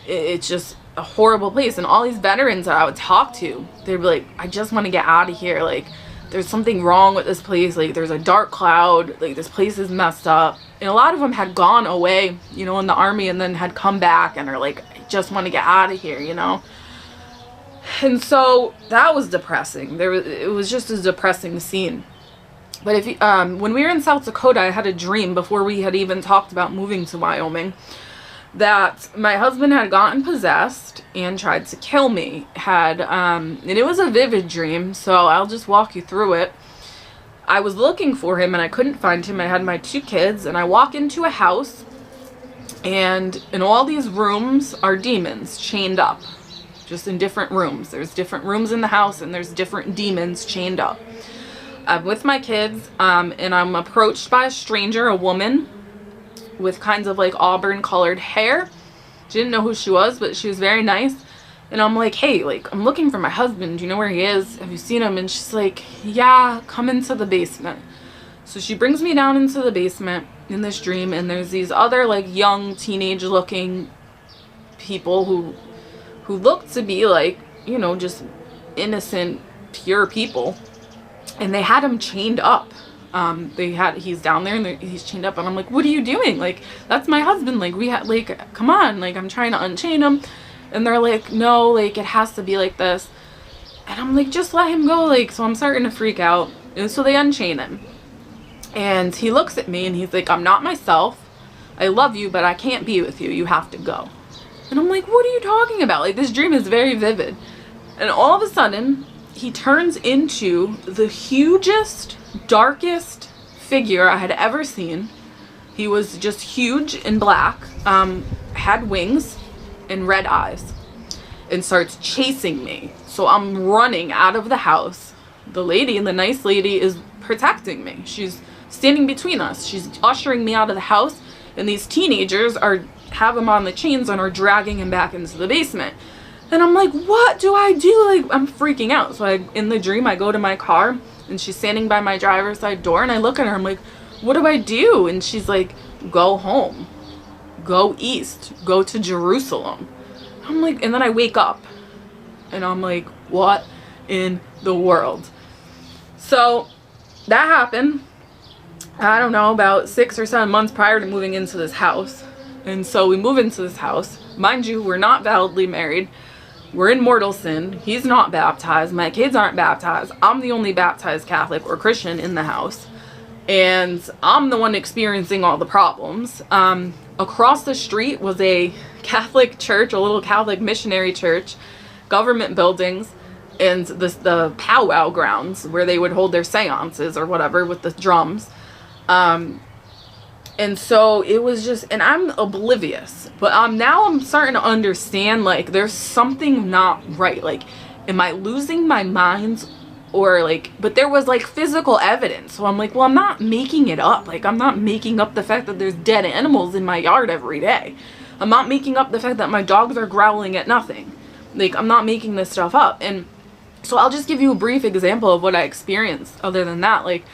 it's just a horrible place. And all these veterans that I would talk to, they'd be like, I just want to get out of here. Like, there's something wrong with this place. Like, there's a dark cloud. Like, this place is messed up. And a lot of them had gone away, you know, in the army, and then had come back and are like, I just want to get out of here, you know. And so that was depressing. It was just a depressing scene. But if when we were in South Dakota, I had a dream before we had even talked about moving to Wyoming, that my husband had gotten possessed and tried to kill me. And it was a vivid dream, so I'll just walk you through it. I was looking for him and I couldn't find him. I had my 2 kids, and I walk into a house, and in all these rooms are demons chained up, just in different rooms. There's different rooms in the house, and there's different demons chained up. I'm with my kids, and I'm approached by a stranger, a woman with kinds of like auburn colored hair. Didn't know who she was, but she was very nice. And I'm like, hey, like, I'm looking for my husband. Do you know where he is? Have you seen him? And she's like, yeah, come into the basement. So she brings me down into the basement in this dream, and there's these other like young teenage looking people who looked to be like, you know, just innocent, pure people. And they had him chained up. He's down there and he's chained up, and I'm like, what are you doing? Like, that's my husband. Like, come on. Like, I'm trying to unchain him. And they're like, no, like, it has to be like this. And I'm like, just let him go. Like, so I'm starting to freak out. And so they unchain him. And he looks at me and he's like, I'm not myself. I love you, but I can't be with you. You have to go. And I'm like, what are you talking about? Like, this dream is very vivid. And all of a sudden, he turns into the hugest, darkest figure I had ever seen. He was just huge and black, had wings and red eyes, and starts chasing me. So I'm running out of the house. The lady, the nice lady, is protecting me. She's standing between us. She's ushering me out of the house, and these teenagers have him on the chains and are dragging him back into the basement. And I'm like, what do I do? Like, I'm freaking out. So in the dream, I go to my car, and she's standing by my driver's side door, and I look at her. I'm like, what do I do? And she's like, go home. Go east. Go to Jerusalem. I'm like, and then I wake up, and I'm like, what in the world? So that happened, I don't know, about 6 or 7 months prior to moving into this house. And so we move into this house. Mind you, we're not validly married. We're in mortal sin. He's not baptized. My kids aren't baptized. I'm the only baptized Catholic or Christian in the house. And I'm the one experiencing all the problems. Across the street was a Catholic church, a little Catholic missionary church, government buildings, and the powwow grounds where they would hold their seances or whatever with the drums. And so it was just, and I'm oblivious, but now I'm starting to understand, like, there's something not right. Like, am I losing my mind? Or like, but there was like physical evidence. So I'm like, well, I'm not making it up. Like, I'm not making up the fact that there's dead animals in my yard every day. I'm not making up the fact that my dogs are growling at nothing. Like, I'm not making this stuff up. And so I'll just give you a brief example of what I experienced. Other than that, like,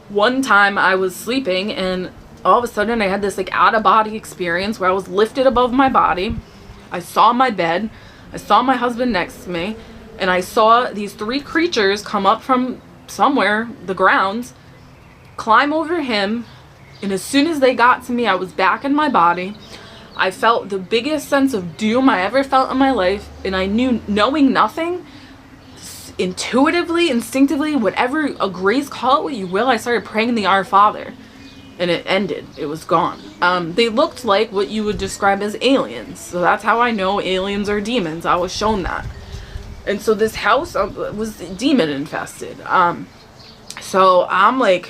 one time I was sleeping, and all of a sudden I had this like out of body experience where I was lifted above my body. I saw my bed. I saw my husband next to me. And I saw these 3 creatures come up from somewhere, the grounds, climb over him. And as soon as they got to me, I was back in my body. I felt the biggest sense of doom I ever felt in my life. And I knew, knowing nothing, intuitively, instinctively, whatever, a grace, call it what you will, I started praying the Our Father. And it ended. It was gone. They looked like what you would describe as aliens. So that's how I know aliens are demons. I was shown that. And so this house was demon infested. So I'm like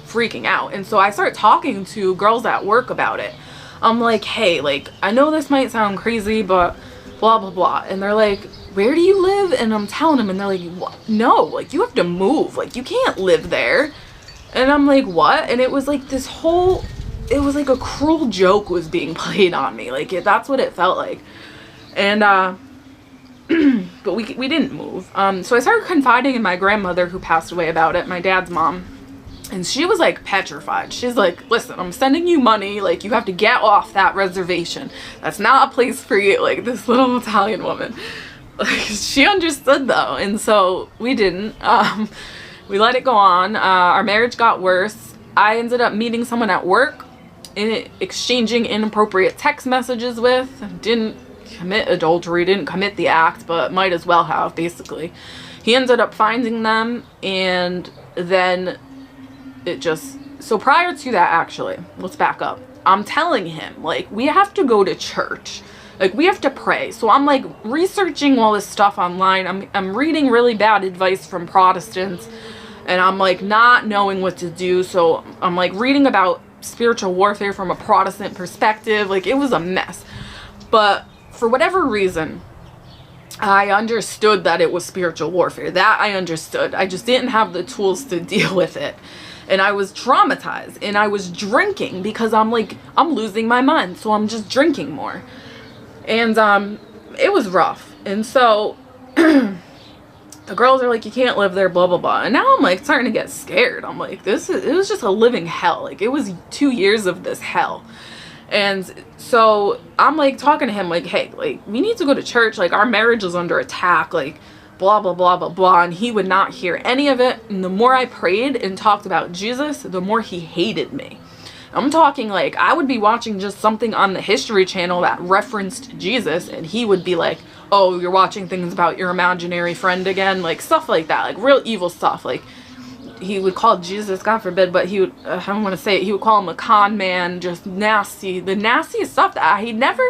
freaking out. And so I start talking to girls at work about it. I'm like, hey, like, I know this might sound crazy, but blah, blah, blah. And they're like, where do you live? And I'm telling them, and they're like, what? No, like, you have to move. Like, you can't live there. And I'm like, what? And it was like this whole, it was like a cruel joke was being played on me. Like, that's what it felt like. And, but we didn't move. So I started confiding in my grandmother who passed away about it, my dad's mom. And she was like petrified. She's like, listen, I'm sending you money. Like, you have to get off that reservation. That's not a place for you. Like, this little Italian woman. Like, she understood though. And so we didn't. We let it go on. Our marriage got worse. I ended up meeting someone at work, exchanging inappropriate text messages with. Didn't commit adultery, didn't commit the act, but might as well have, basically. He ended up finding them, and then it just, so prior to that, actually, let's back up. I'm telling him, like, we have to go to church. Like, we have to pray. So I'm like researching all this stuff online. I'm reading really bad advice from Protestants, and I'm like not knowing what to do. So I'm like reading about spiritual warfare from a Protestant perspective. Like, it was a mess. But for whatever reason, I understood that it was spiritual warfare. That I understood. I just didn't have the tools to deal with it. And I was traumatized, and I was drinking because I'm like, I'm losing my mind. So I'm just drinking more. And it was rough. And so the girls are like, you can't live there, blah, blah, blah. And now I'm like starting to get scared. I'm like, it was just a living hell. Like, it was 2 years of this hell. And so I'm like talking to him like, hey, like, we need to go to church. Like, our marriage is under attack. Like, blah, blah, blah, blah, blah. And he would not hear any of it. And the more I prayed and talked about Jesus, the more he hated me. I'm talking like I would be watching just something on the History Channel that referenced Jesus, and he would be like, oh, you're watching things about your imaginary friend again, like stuff like that, like real evil stuff. Like, he would call Jesus, God forbid, but he would, I don't want to say it, he would call him a con man, just nasty, the nastiest stuff that he never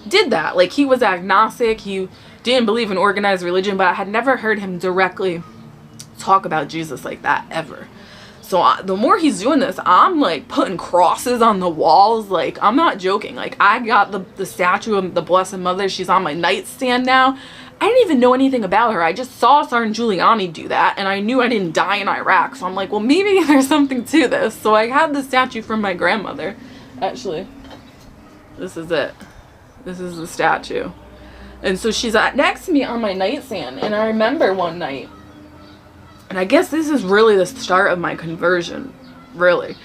did that. Like, he was agnostic, he didn't believe in organized religion, but I had never heard him directly talk about Jesus like that, ever. So the more he's doing this, I'm like putting crosses on the walls. Like, I'm not joking. Like, I got the statue of the Blessed Mother. She's on my nightstand now. I didn't even know anything about her. I just saw Sergeant Giuliani do that, and I knew I didn't die in Iraq. So I'm like, well, maybe there's something to this. So I had the statue from my grandmother. Actually, this is it. This is the statue. And so she's next to me on my nightstand. And I remember one night, and I guess this is really the start of my conversion, really.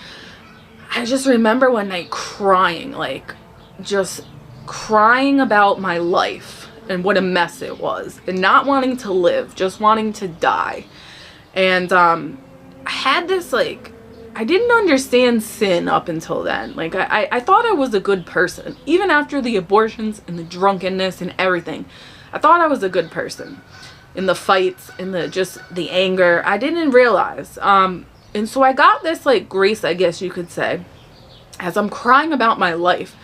I just remember one night crying, like, just crying about my life and what a mess it was, and not wanting to live, just wanting to die. And I had this, like, I didn't understand sin up until then. Like, I thought I was a good person. Even after the abortions and the drunkenness and everything, I thought I was a good person. In the fights, in the anger, I didn't realize. And so I got this, like, grace, I guess you could say. As I'm crying about my life,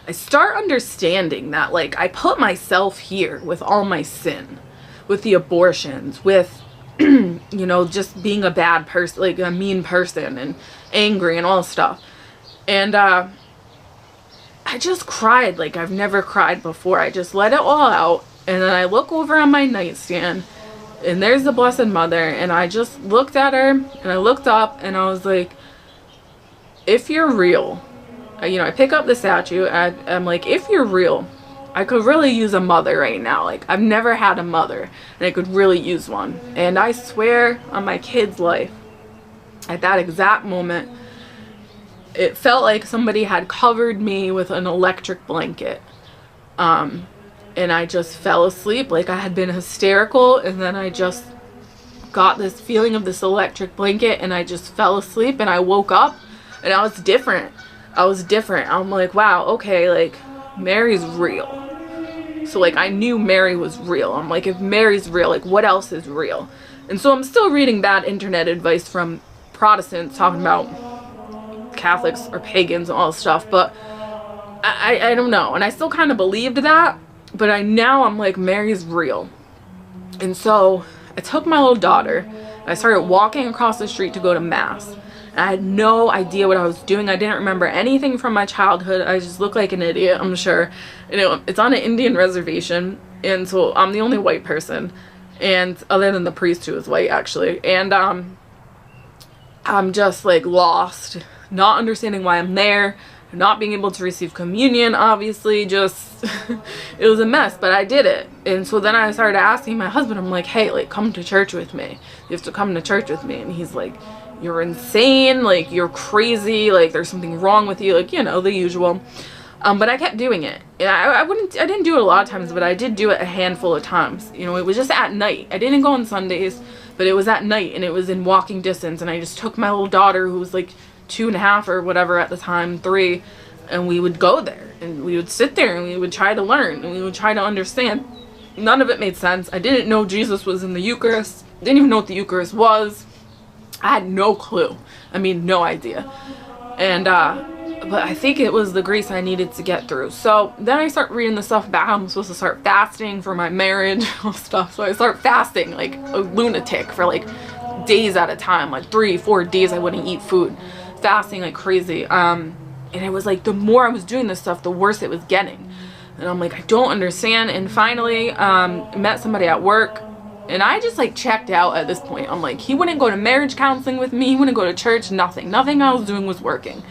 I start understanding that, like, I put myself here with all my sin, with the abortions, with, you know, just being a bad person, like a mean person, and angry and all stuff. And I just cried like I've never cried before. I just let it all out. And then I look over on my nightstand, and there's the Blessed Mother, and I just looked at her, and I looked up, and I was like, if you're real, you know, I pick up the statue, and I'm like, if you're real, I could really use a mother right now. Like, I've never had a mother, and I could really use one. And I swear on my kid's life, at that exact moment, it felt like somebody had covered me with an electric blanket. And I just fell asleep. Like, I had been hysterical, and then I just got this feeling of this electric blanket, and I just fell asleep, and I woke up, and I was different. I'm like, wow, okay, like, Mary's real. So, like, I knew Mary was real. I'm like, if Mary's real, like, what else is real? And so I'm still reading bad internet advice from Protestants talking about Catholics or pagans and all this stuff, but I don't know. And I still kind of believed that. But I'm like, Mary's real. And so I took my little daughter, and I started walking across the street to go to Mass. And I had no idea what I was doing. I didn't remember anything from my childhood. I just looked like an idiot, I'm sure. You know, it's on an Indian reservation, and so I'm the only white person. And other than the priest, who is white, actually. And I'm just, like, lost, not understanding why I'm there, not being able to receive communion, obviously, just, it was a mess, but I did it. And so then I started asking my husband, I'm like, hey, like, come to church with me. You have to come to church with me. And he's like, you're insane, like, you're crazy, like, there's something wrong with you, like, you know, the usual. But I kept doing it. And I didn't do it a lot of times, but I did do it a handful of times. You know, it was just at night. I didn't go on Sundays, but it was at night, and it was in walking distance. And I just took my little daughter, who was like 2.5 or whatever at the time, 3, and we would go there, and we would sit there, and we would try to learn, and we would try to understand. None of it made sense. I didn't know Jesus was in the Eucharist. Didn't even know what the Eucharist was. I had no clue. I mean, no idea. And but I think it was the grace I needed to get through. So then I start reading the stuff about how I'm supposed to start fasting for my marriage and stuff. So I start fasting like a lunatic for like days at a time, like 3-4 days I wouldn't eat food, fasting like crazy. And it was like, the more I was doing this stuff, the worse it was getting. And I'm like, I don't understand. And finally, met somebody at work, and I just like checked out at this point. I'm like, he wouldn't go to marriage counseling with me, he wouldn't go to church, nothing I was doing was working.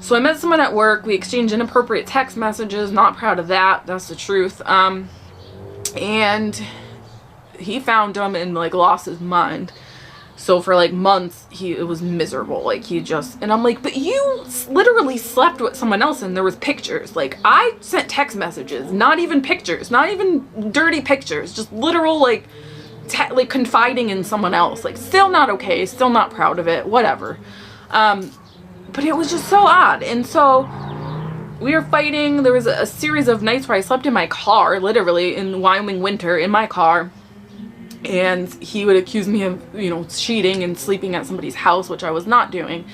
So I met someone at work, we exchanged inappropriate text messages, not proud of that, that's the truth. And he found them and like lost his mind. So for like months, it was miserable. Like and I'm like, but you literally slept with someone else and there was pictures. Like I sent text messages, not even pictures, not even dirty pictures, just literal like confiding in someone else. Like still not okay, still not proud of it, whatever. But it was just so odd. And so we were fighting. There was a series of nights where I slept in my car, literally in Wyoming winter in my car. And he would accuse me of, cheating and sleeping at somebody's house, which I was not doing.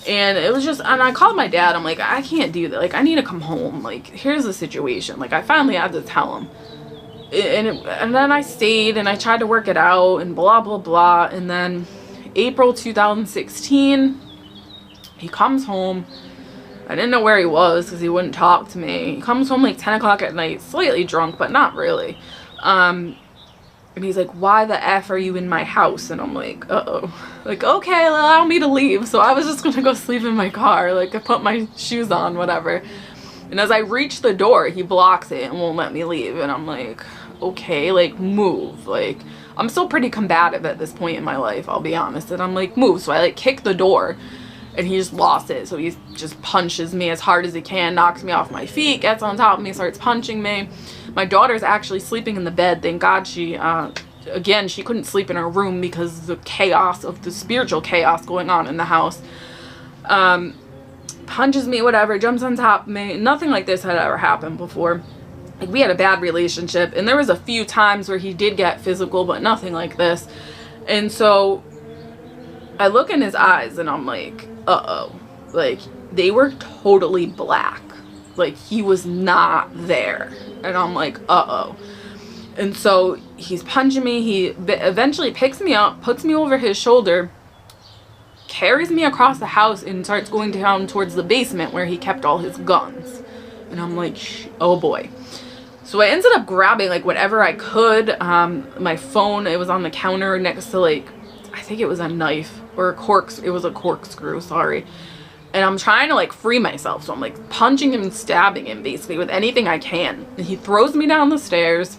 And it was just, and I called my dad. I'm like, I can't do that. Like, I need to come home. Like, here's the situation. Like, I finally had to tell him. And then I stayed and I tried to work it out and blah, blah, blah. And then April 2016, he comes home. I didn't know where he was because he wouldn't talk to me. He comes home like 10 o'clock at night, slightly drunk, but not really. And he's like, why the F are you in my house? And I'm like, uh-oh. Like, okay, allow me to leave. So I was just going to go sleep in my car. Like, I put my shoes on, whatever. And as I reach the door, he blocks it and won't let me leave. And I'm like, okay, like, move. Like, I'm still pretty combative at this point in my life, I'll be honest. And I'm like, move. So I, like, kick the door. And he just lost it. So he just punches me as hard as he can, knocks me off my feet, gets on top of me, starts punching me. My daughter's actually sleeping in the bed. Thank God she couldn't sleep in her room because of the chaos of the spiritual chaos going on in the house. Punches me, whatever, jumps on top of me. Nothing like this had ever happened before. Like, we had a bad relationship, and there was a few times where he did get physical, but nothing like this. And so I look in his eyes and I'm like, uh-oh. Like, they were totally black. Like, he was not there. And I'm like, uh-oh. And so he's punching me. He eventually picks me up, puts me over his shoulder, carries me across the house, and starts going down towards the basement where he kept all his guns. And I'm like, oh boy. So I ended up grabbing, like, whatever I could. My phone, it was on the counter next to, like, I think it was a knife or it was a corkscrew, sorry. And I'm trying to, like, free myself. So I'm, like, punching him and stabbing him, basically, with anything I can. And he throws me down the stairs.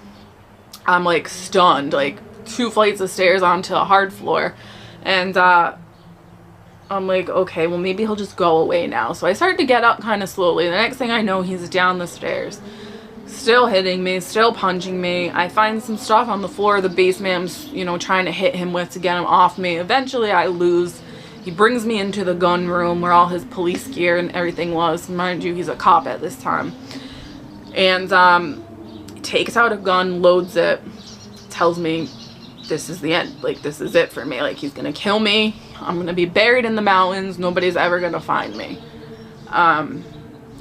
I'm, like, stunned. Like, 2 flights of stairs onto a hard floor. And I'm like, okay, well, maybe he'll just go away now. So I start to get up kind of slowly. The next thing I know, he's down the stairs. Still hitting me, still punching me. I find some stuff on the floor of the basement I'm, trying to hit him with to get him off me. Eventually, I lose. He brings me into the gun room where all his police gear and everything was. Mind you, he's a cop at this time. And he takes out a gun, loads it, tells me this is the end. Like, this is it for me. Like, he's going to kill me. I'm going to be buried in the mountains. Nobody's ever going to find me.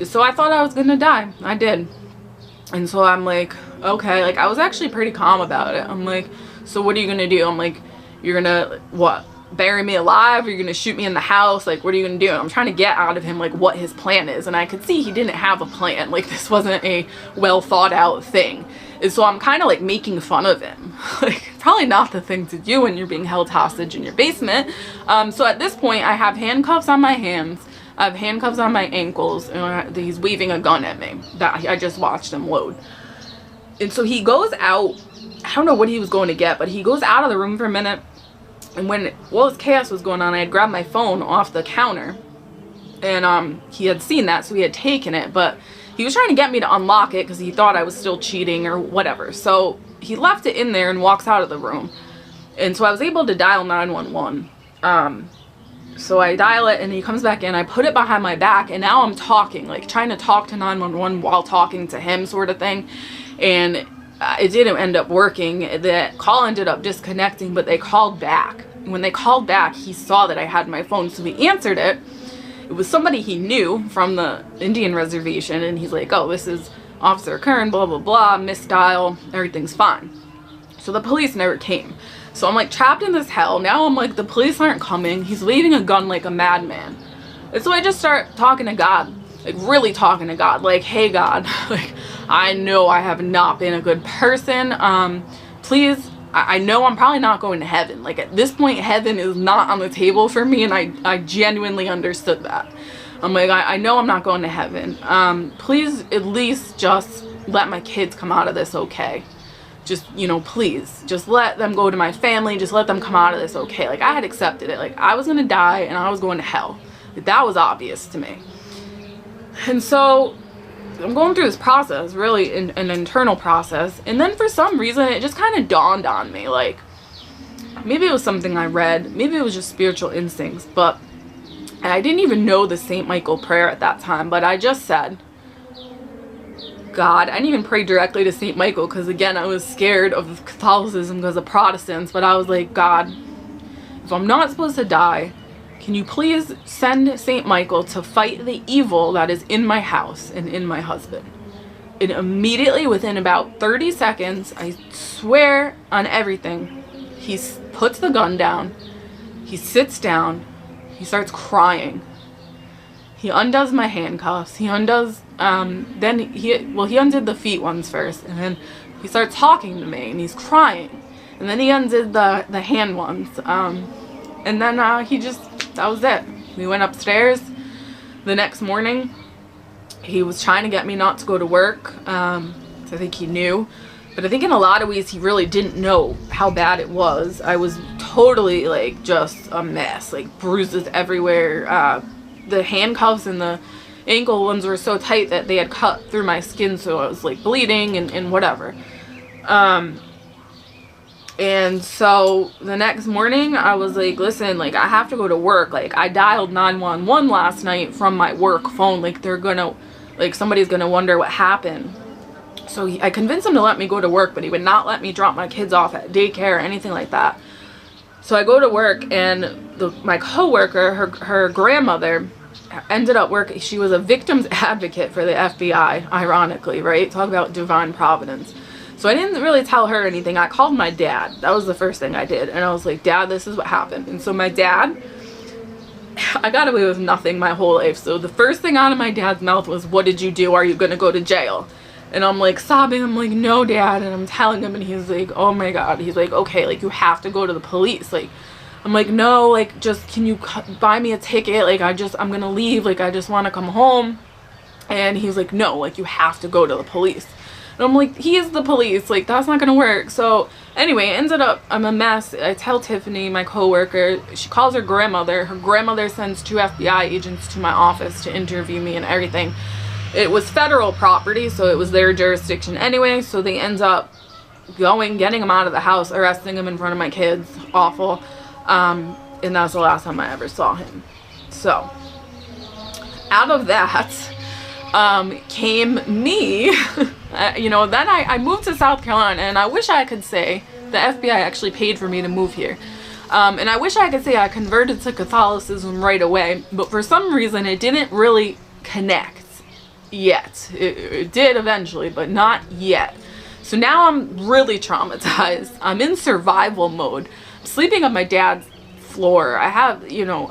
So I thought I was going to die. I did. And so I'm like, okay. Like, I was actually pretty calm about it. I'm like, so what are you going to do? I'm like, you're going to, what? Bury me alive? Or you're gonna shoot me in the house? Like, what are you gonna do? And I'm trying to get out of him, like, what his plan is. And I could see he didn't have a plan. Like, this wasn't a well thought out thing. And so I'm kind of like making fun of him. Like, probably not the thing to do when you're being held hostage in your basement. So at this point, I have handcuffs on my hands. I have handcuffs on my ankles. And he's waving a gun at me that I just watched him load. And so he goes out. I don't know what he was going to get, but he goes out of the room for a minute. And when all this chaos was going on, I had grabbed my phone off the counter. And he had seen that, so he had taken it. But he was trying to get me to unlock it because he thought I was still cheating or whatever. So he left it in there and walks out of the room. And so I was able to dial 911. So I dial it and he comes back in. I put it behind my back and now I'm talking, like trying to talk to 911 while talking to him, sort of thing. And it didn't end up working. The call ended up disconnecting, but they called back. When they called back, he saw that I had my phone, so he answered it. It was somebody he knew from the Indian reservation, and he's like, oh, this is Officer Kern, blah, blah, blah, misdial, everything's fine. So the police never came. So I'm like trapped in this hell. Now I'm like, the police aren't coming. He's waving a gun like a madman. And so I just start talking to God, like really talking to God, like, hey God, like, I know I have not been a good person. Please, I know I'm probably not going to heaven. Like, at this point, heaven is not on the table for me, and I genuinely understood that. I'm like, I know I'm not going to heaven. Please at least just let my kids come out of this okay. just, please, just let them go to my family, just let them come out of this okay. Like, I had accepted it. Like, I was gonna die and I was going to hell. Like, that was obvious to me. And so I'm going through this process, really an internal process, and then for some reason it just kind of dawned on me, like, maybe it was something I read, maybe it was just spiritual instincts, but I didn't even know the St. Michael prayer at that time, but I just said, God, I didn't even pray directly to St. Michael, because again, I was scared of Catholicism because of Protestants, but I was like, God, if I'm not supposed to die, can you please send St. Michael to fight the evil that is in my house and in my husband? And immediately, within about 30 seconds, I swear on everything, he puts the gun down, he sits down, he starts crying. He undoes my handcuffs, he undoes, he undid the feet ones first, and then he starts talking to me, and he's crying. And then he undid the hand ones, and then that was it. We went upstairs. The next morning, he was trying to get me not to go to work. So I think he knew. But I think in a lot of ways, he really didn't know how bad it was. I was totally, like, just a mess. Like, bruises everywhere. The handcuffs and the ankle ones were so tight that they had cut through my skin, so I was, like, bleeding and whatever. And so the next morning I was like, listen, like, I have to go to work. Like, I dialed 911 last night from my work phone. Like, somebody's gonna wonder what happened. So I convinced him to let me go to work, but he would not let me drop my kids off at daycare or anything like that. So I go to work, and my coworker, her grandmother, ended up working. She was a victim's advocate for the FBI, ironically, right? Talk about divine providence. So I didn't really tell her anything. I called my dad. That was the first thing I did. And I was like, Dad, this is what happened. And so my dad, I got away with nothing my whole life. So the first thing out of my dad's mouth was, what did you do? Are you going to go to jail? And I'm like sobbing. I'm like, no, Dad. And I'm telling him, and he's like, oh my God. He's like, okay, like, you have to go to the police. Like, I'm like, no, like, just, can you buy me a ticket? Like, I'm going to leave. Like, I just want to come home. And he's like, no, like, you have to go to the police. And I'm like, he is the police. Like, that's not gonna work. So anyway, it ended up, I'm a mess. I tell Tiffany, my coworker, she calls her grandmother. Her grandmother sends 2 FBI agents to my office to interview me and everything. It was federal property, so it was their jurisdiction anyway. So they end up getting him out of the house, arresting him in front of my kids. Awful. And that's the last time I ever saw him. So out of that came me. Then I moved to South Carolina, and I wish I could say the FBI actually paid for me to move here. And I wish I could say I converted to Catholicism right away, but for some reason it didn't really connect yet. It did eventually, but not yet. So now I'm really traumatized. I'm in survival mode. I'm sleeping on my dad's floor. I have,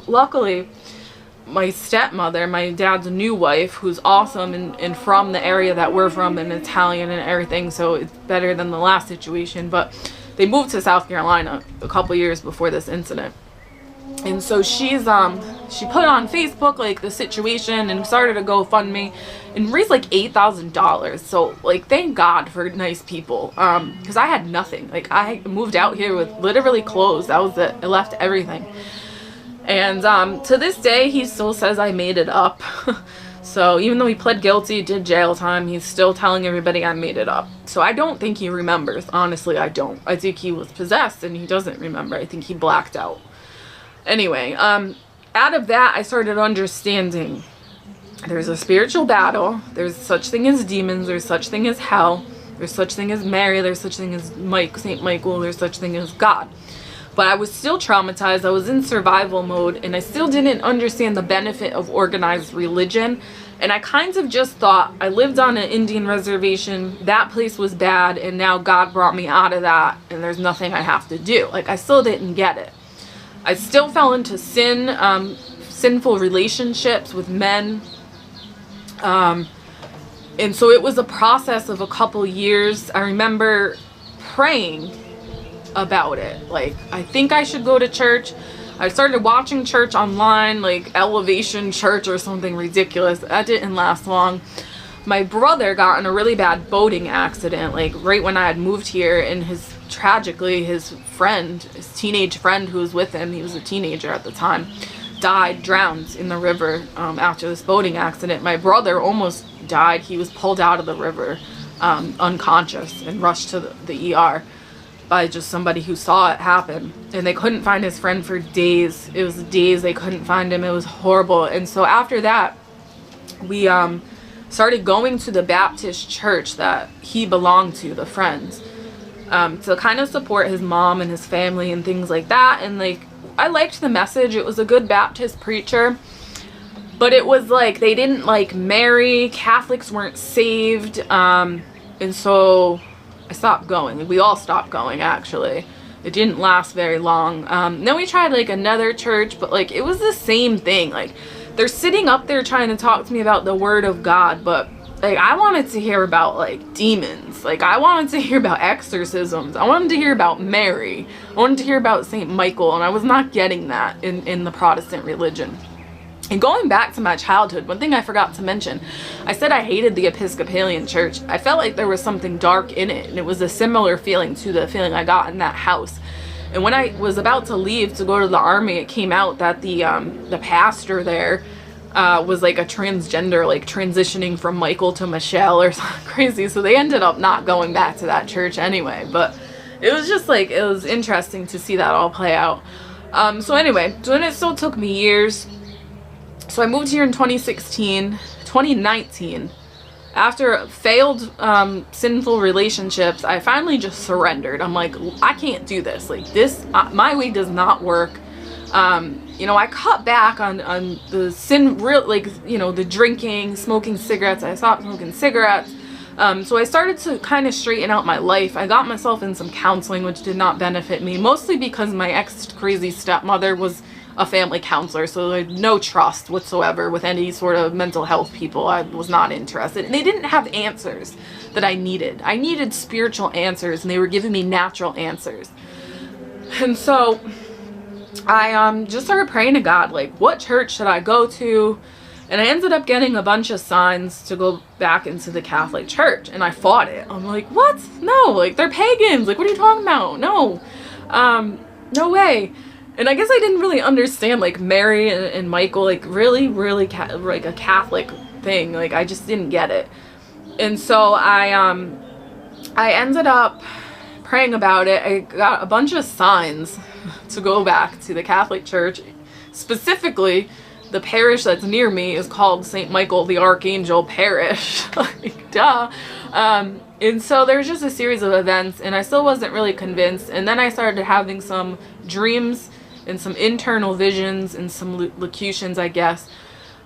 luckily, my stepmother, my dad's new wife, who's awesome and from the area that we're from, and Italian and everything, so it's better than the last situation. But they moved to South Carolina a couple years before this incident, and so she put on Facebook, like, the situation, and started a GoFundMe and raised like $8,000. So, like, thank God for nice people, because I had nothing. Like, I moved out here with literally clothes. That was it. I left everything. And to this day, he still says I made it up. So even though he pled guilty, did jail time, he's still telling everybody I made it up. So I don't think he remembers. Honestly, I don't. I think he was possessed and he doesn't remember. I think he blacked out. Anyway, out of that, I started understanding there's a spiritual battle. There's such thing as demons. There's such thing as hell. There's such thing as Mary. There's such thing as St. Michael. There's such thing as God. But I was still traumatized. I was in survival mode, and I still didn't understand the benefit of organized religion. And I kind of just thought, I lived on an Indian reservation, that place was bad, and now God brought me out of that, and there's nothing I have to do. Like, I still didn't get it. I still fell into sinful relationships with men. And so it was a process of a couple years. I remember praying about it. Like, I think I should go to church. I started watching church online, like Elevation Church or something ridiculous. That didn't last long. My brother got in a really bad boating accident, like right when I had moved here, and tragically, his teenage friend who was with him, he was a teenager at the time, drowned in the river after this boating accident. My brother almost died. He was pulled out of the river unconscious and rushed to the ER by just somebody who saw it happen. And they couldn't find his friend for days. It was days they couldn't find him. It was horrible. And so after that, we started going to the Baptist church that he belonged to, the Friends, to kind of support his mom and his family and things like that. And like, I liked the message. It was a good Baptist preacher, but it was like they didn't like marry. Catholics weren't saved. And so I stopped going. We all stopped going, actually. It didn't last very long. Then we tried like another church, but like it was the same thing. Like, they're sitting up there trying to talk to me about the Word of God, but like I wanted to hear about like demons. Like, I wanted to hear about exorcisms. I wanted to hear about Mary. I wanted to hear about Saint Michael, and I was not getting that in the Protestant religion. And going back to my childhood, one thing I forgot to mention, I said I hated the Episcopalian church. I felt like there was something dark in it, and it was a similar feeling to the feeling I got in that house. And when I was about to leave to go to the army, it came out that the pastor there was like a transgender, like transitioning from Michael to Michelle or something crazy. So they ended up not going back to that church anyway. But it was just like, it was interesting to see that all play out. So anyway, so then it still took me years. So I moved here in 2019. After failed sinful relationships, I finally just surrendered. I'm like, I can't do this. Like, this, my way does not work. You know, I cut back on the the drinking, smoking cigarettes. I stopped smoking cigarettes. So I started to kind of straighten out my life. I got myself in some counseling, which did not benefit me, mostly because my ex-crazy stepmother was a family counselor, so I had no trust whatsoever with any sort of mental health people. I was not interested, and they didn't have answers that I needed. I needed spiritual answers, and they were giving me natural answers. And so I just started praying to God, like, what church should I go to? And I ended up getting a bunch of signs to go back into the Catholic Church, and I fought it. I'm like, what? No, like, they're pagans. Like, what are you talking about? No, no way. And I guess I didn't really understand, like, Mary and Michael, like, really, like, a Catholic thing. Like, I just didn't get it. And so I ended up praying about it. I got a bunch of signs to go back to the Catholic Church. Specifically, the parish that's near me is called St. Michael the Archangel Parish. Like, duh. And so there's just a series of events, and I still wasn't really convinced. And then I started having some dreams and some internal visions and some locutions, I guess,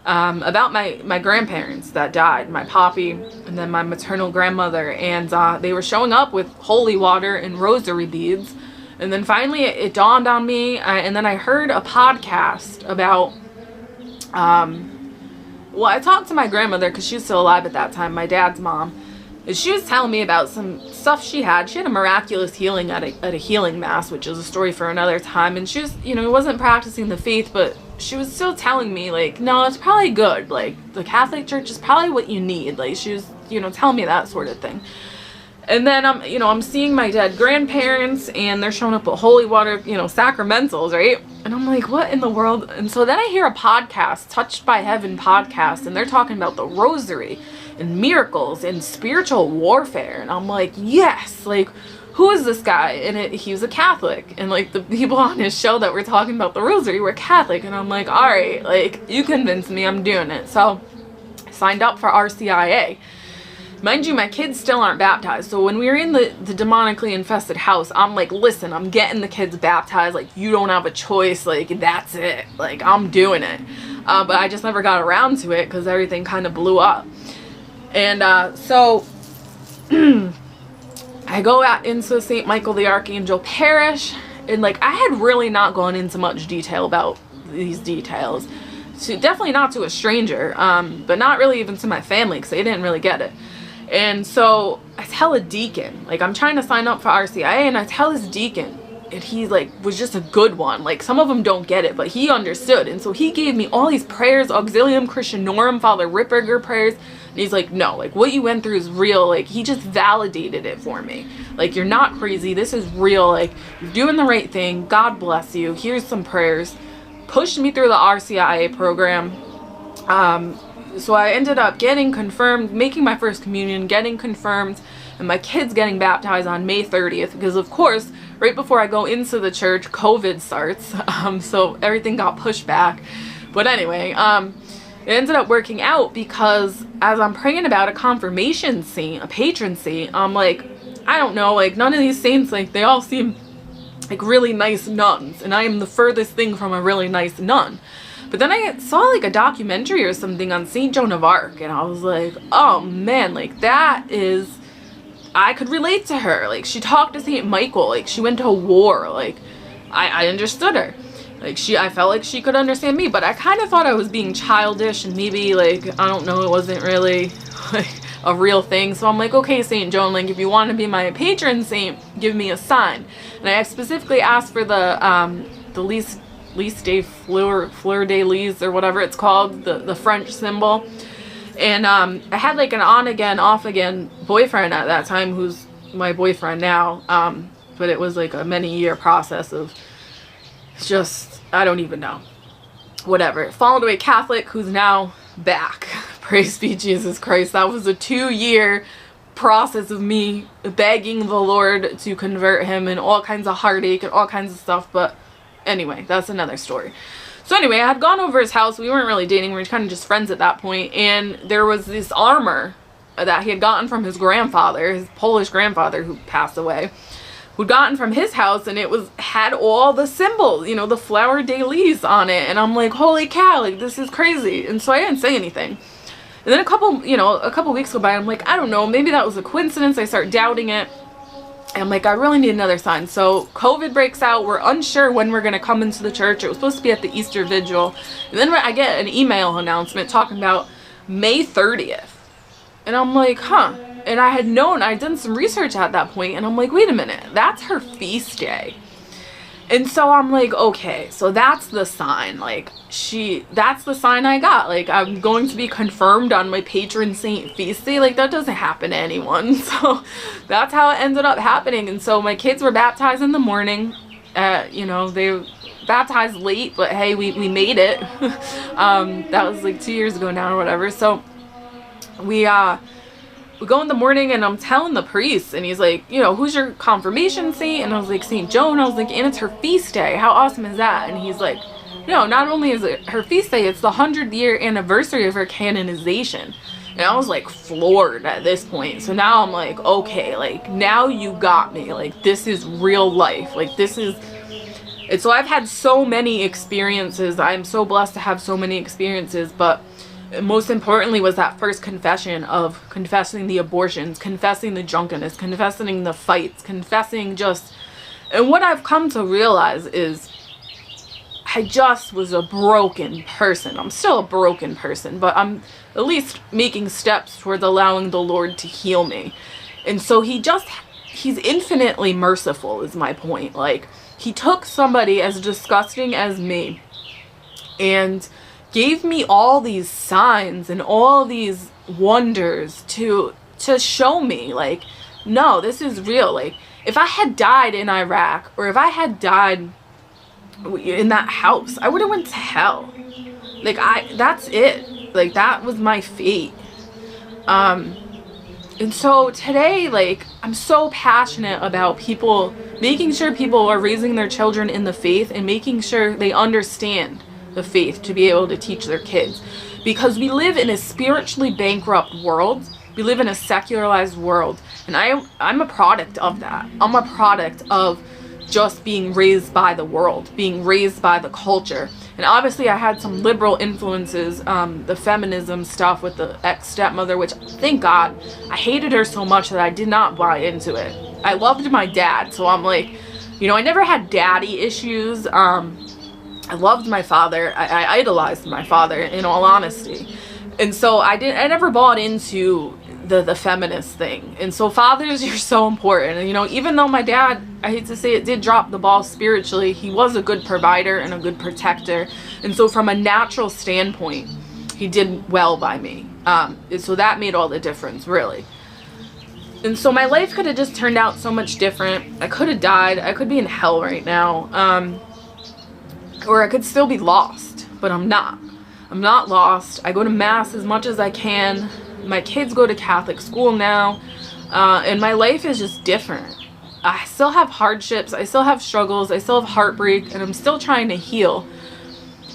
about my grandparents that died, my poppy and then my maternal grandmother. And they were showing up with holy water and rosary beads. And then finally it dawned on me, and then I heard a podcast about, well, I talked to my grandmother because she was still alive at that time, my dad's mom. And she was telling me about some stuff she had. She had a miraculous healing at a healing mass, which is a story for another time. And she was, wasn't practicing the faith, but she was still telling me, like, no, it's probably good. Like, the Catholic Church is probably what you need. Like, she was, telling me that sort of thing. And then, I'm seeing my dead grandparents, and they're showing up with holy water, sacramentals, right? And I'm like, what in the world? And so then I hear a podcast, Touched by Heaven podcast, and they're talking about the Rosary and miracles and spiritual warfare. And I'm like, yes, like, who is this guy? And he was a Catholic. And, like, the people on his show that were talking about the Rosary were Catholic. And I'm like, all right, like, you convinced me, I'm doing it. So I signed up for RCIA. Mind you, my kids still aren't baptized. So when we were in the demonically infested house, I'm like, listen, I'm getting the kids baptized. Like, you don't have a choice. Like, that's it. Like, I'm doing it. But I just never got around to it because everything kind of blew up. And so I go out into St. Michael the Archangel Parish. And, like, I had really not gone into much detail about these details. Definitely not to a stranger, but not really even to my family because they didn't really get it. And so I tell a deacon, like, I'm trying to sign up for RCIA, and I tell this deacon, and he like was just a good one. Like some of them don't get it, but he understood. And so he gave me all these prayers, Auxilium Christianorum, Father Ripperger prayers. And he's like, no, like what you went through is real. Like he just validated it for me. Like you're not crazy. This is real. Like you're doing the right thing. God bless you. Here's some prayers. Pushed me through the RCIA program. So I ended up getting confirmed, making my first communion, getting confirmed, and my kids getting baptized on May 30th, because of course, right before I go into the church, COVID starts, so everything got pushed back. But anyway, it ended up working out, because as I'm praying about a confirmation saint, a patron saint, I'm like, I don't know, like none of these saints, like they all seem like really nice nuns, and I am the furthest thing from a really nice nun. But then I saw like a documentary or something on Saint Joan of Arc, and I was like, oh man, like that is, I could relate to her. Like she talked to Saint Michael, like she went to war, like I understood her. Like I felt like she could understand me, but I kind of thought I was being childish and maybe like, I don't know, it wasn't really like a real thing. So I'm like, okay, Saint Joan, like if you want to be my patron saint, give me a sign. And I specifically asked for the Lys de Fleur de Lys, or whatever it's called, the French symbol. And I had like an on again, off again boyfriend at that time, who's my boyfriend now. But it was like a many year process of just, I don't even know, whatever. Fallen away Catholic who's now back. Praise be Jesus Christ. That was a 2-year process of me begging the Lord to convert him, and all kinds of heartache and all kinds of stuff. But anyway, that's another story. So anyway, I had gone over his house. We weren't really dating. We were kind of just friends at that point. And there was this armor that he had gotten from his grandfather, his Polish grandfather who passed away, who'd gotten from his house, and it had all the symbols, you know, the Flower de Lis on it. And I'm like, holy cow, like this is crazy. And so I didn't say anything. And then a couple weeks go by, I'm like, I don't know, maybe that was a coincidence. I start doubting it. And I'm like, I really need another sign. So COVID breaks out. We're unsure when we're going to come into the church. It was supposed to be at the Easter Vigil. And then I get an email announcement talking about May 30th. And I'm like, huh. And I had known, I'd done some research at that point. And I'm like, wait a minute, that's her feast day. And so I'm like, okay, so that's the sign. Like that's the sign I got. Like I'm going to be confirmed on my patron saint feast day. Like that doesn't happen to anyone. So that's how it ended up happening. And so my kids were baptized in the morning. You know, they were baptized late, but hey, we made it. That was like 2 years ago now or whatever. So we go in the morning, and I'm telling the priest, and he's like, you know, who's your confirmation saint? And I was like, Saint Joan. I was like, and it's her feast day. How awesome is that? And he's like, no, not only is it her feast day, it's the 100th-year anniversary of her canonization. And I was like floored at this point. So now I'm like, okay, like now you got me. Like this is real life. Like this is, and so I've had so many experiences. I'm so blessed to have so many experiences, but most importantly was that first confession of confessing the abortions, confessing the drunkenness, confessing the fights, confessing just, and what I've come to realize is I just was a broken person. I'm still a broken person, but I'm at least making steps towards allowing the Lord to heal me. And so he's infinitely merciful is my point. Like he took somebody as disgusting as me and gave me all these signs and all these wonders to show me, like, no, this is real. Like, if I had died in Iraq, or if I had died in that house, I would have went to hell. Like, that's it. Like, that was my fate. And so today, like, I'm so passionate about people, making sure people are raising their children in the faith and making sure they understand the faith to be able to teach their kids, because we live in a spiritually bankrupt world. We live in a secularized world, and I'm a product of that. I'm a product of just being raised by the world, being raised by the culture. And obviously I had some liberal influences, the feminism stuff with the ex-stepmother, which thank God, I hated her so much that I did not buy into it. I loved my dad, so I'm like, you know, I never had daddy issues. I loved my father. I idolized my father, in all honesty. And so I never bought into the feminist thing. And so fathers, you're so important. And, you know, even though my dad, I hate to say it, did drop the ball spiritually, he was a good provider and a good protector. And so from a natural standpoint, he did well by me. So that made all the difference, really. And so my life could have just turned out so much different. I could have died. I could be in hell right now. Or I could still be lost, but I'm not. I'm not lost. I go to mass as much as I can. My kids go to Catholic school now, and my life is just different. I still have hardships, I still have struggles, I still have heartbreak, and I'm still trying to heal,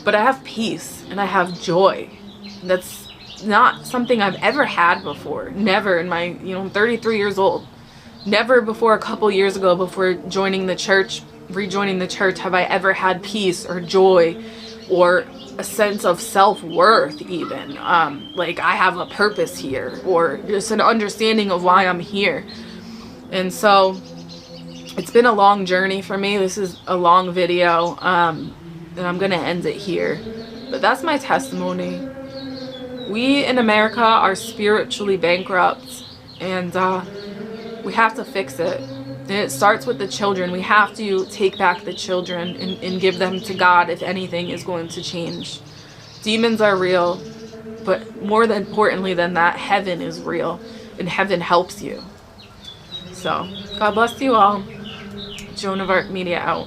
but I have peace and I have joy. That's not something I've ever had before. Never in my, you know, I'm 33 years old. Never before a couple years ago, before joining the church, rejoining the church, have I ever had peace or joy or a sense of self-worth even. Like I have a purpose here, or just an understanding of why I'm here. And so it's been a long journey for me. This is a long video, and I'm gonna end it here. But that's my testimony. We in America are spiritually bankrupt, and we have to fix it. And it starts with the children. We have to take back the children and give them to God if anything is going to change. Demons are real, but more than importantly than that, heaven is real, and heaven helps you. So, God bless you all. Joan of Arc Media out.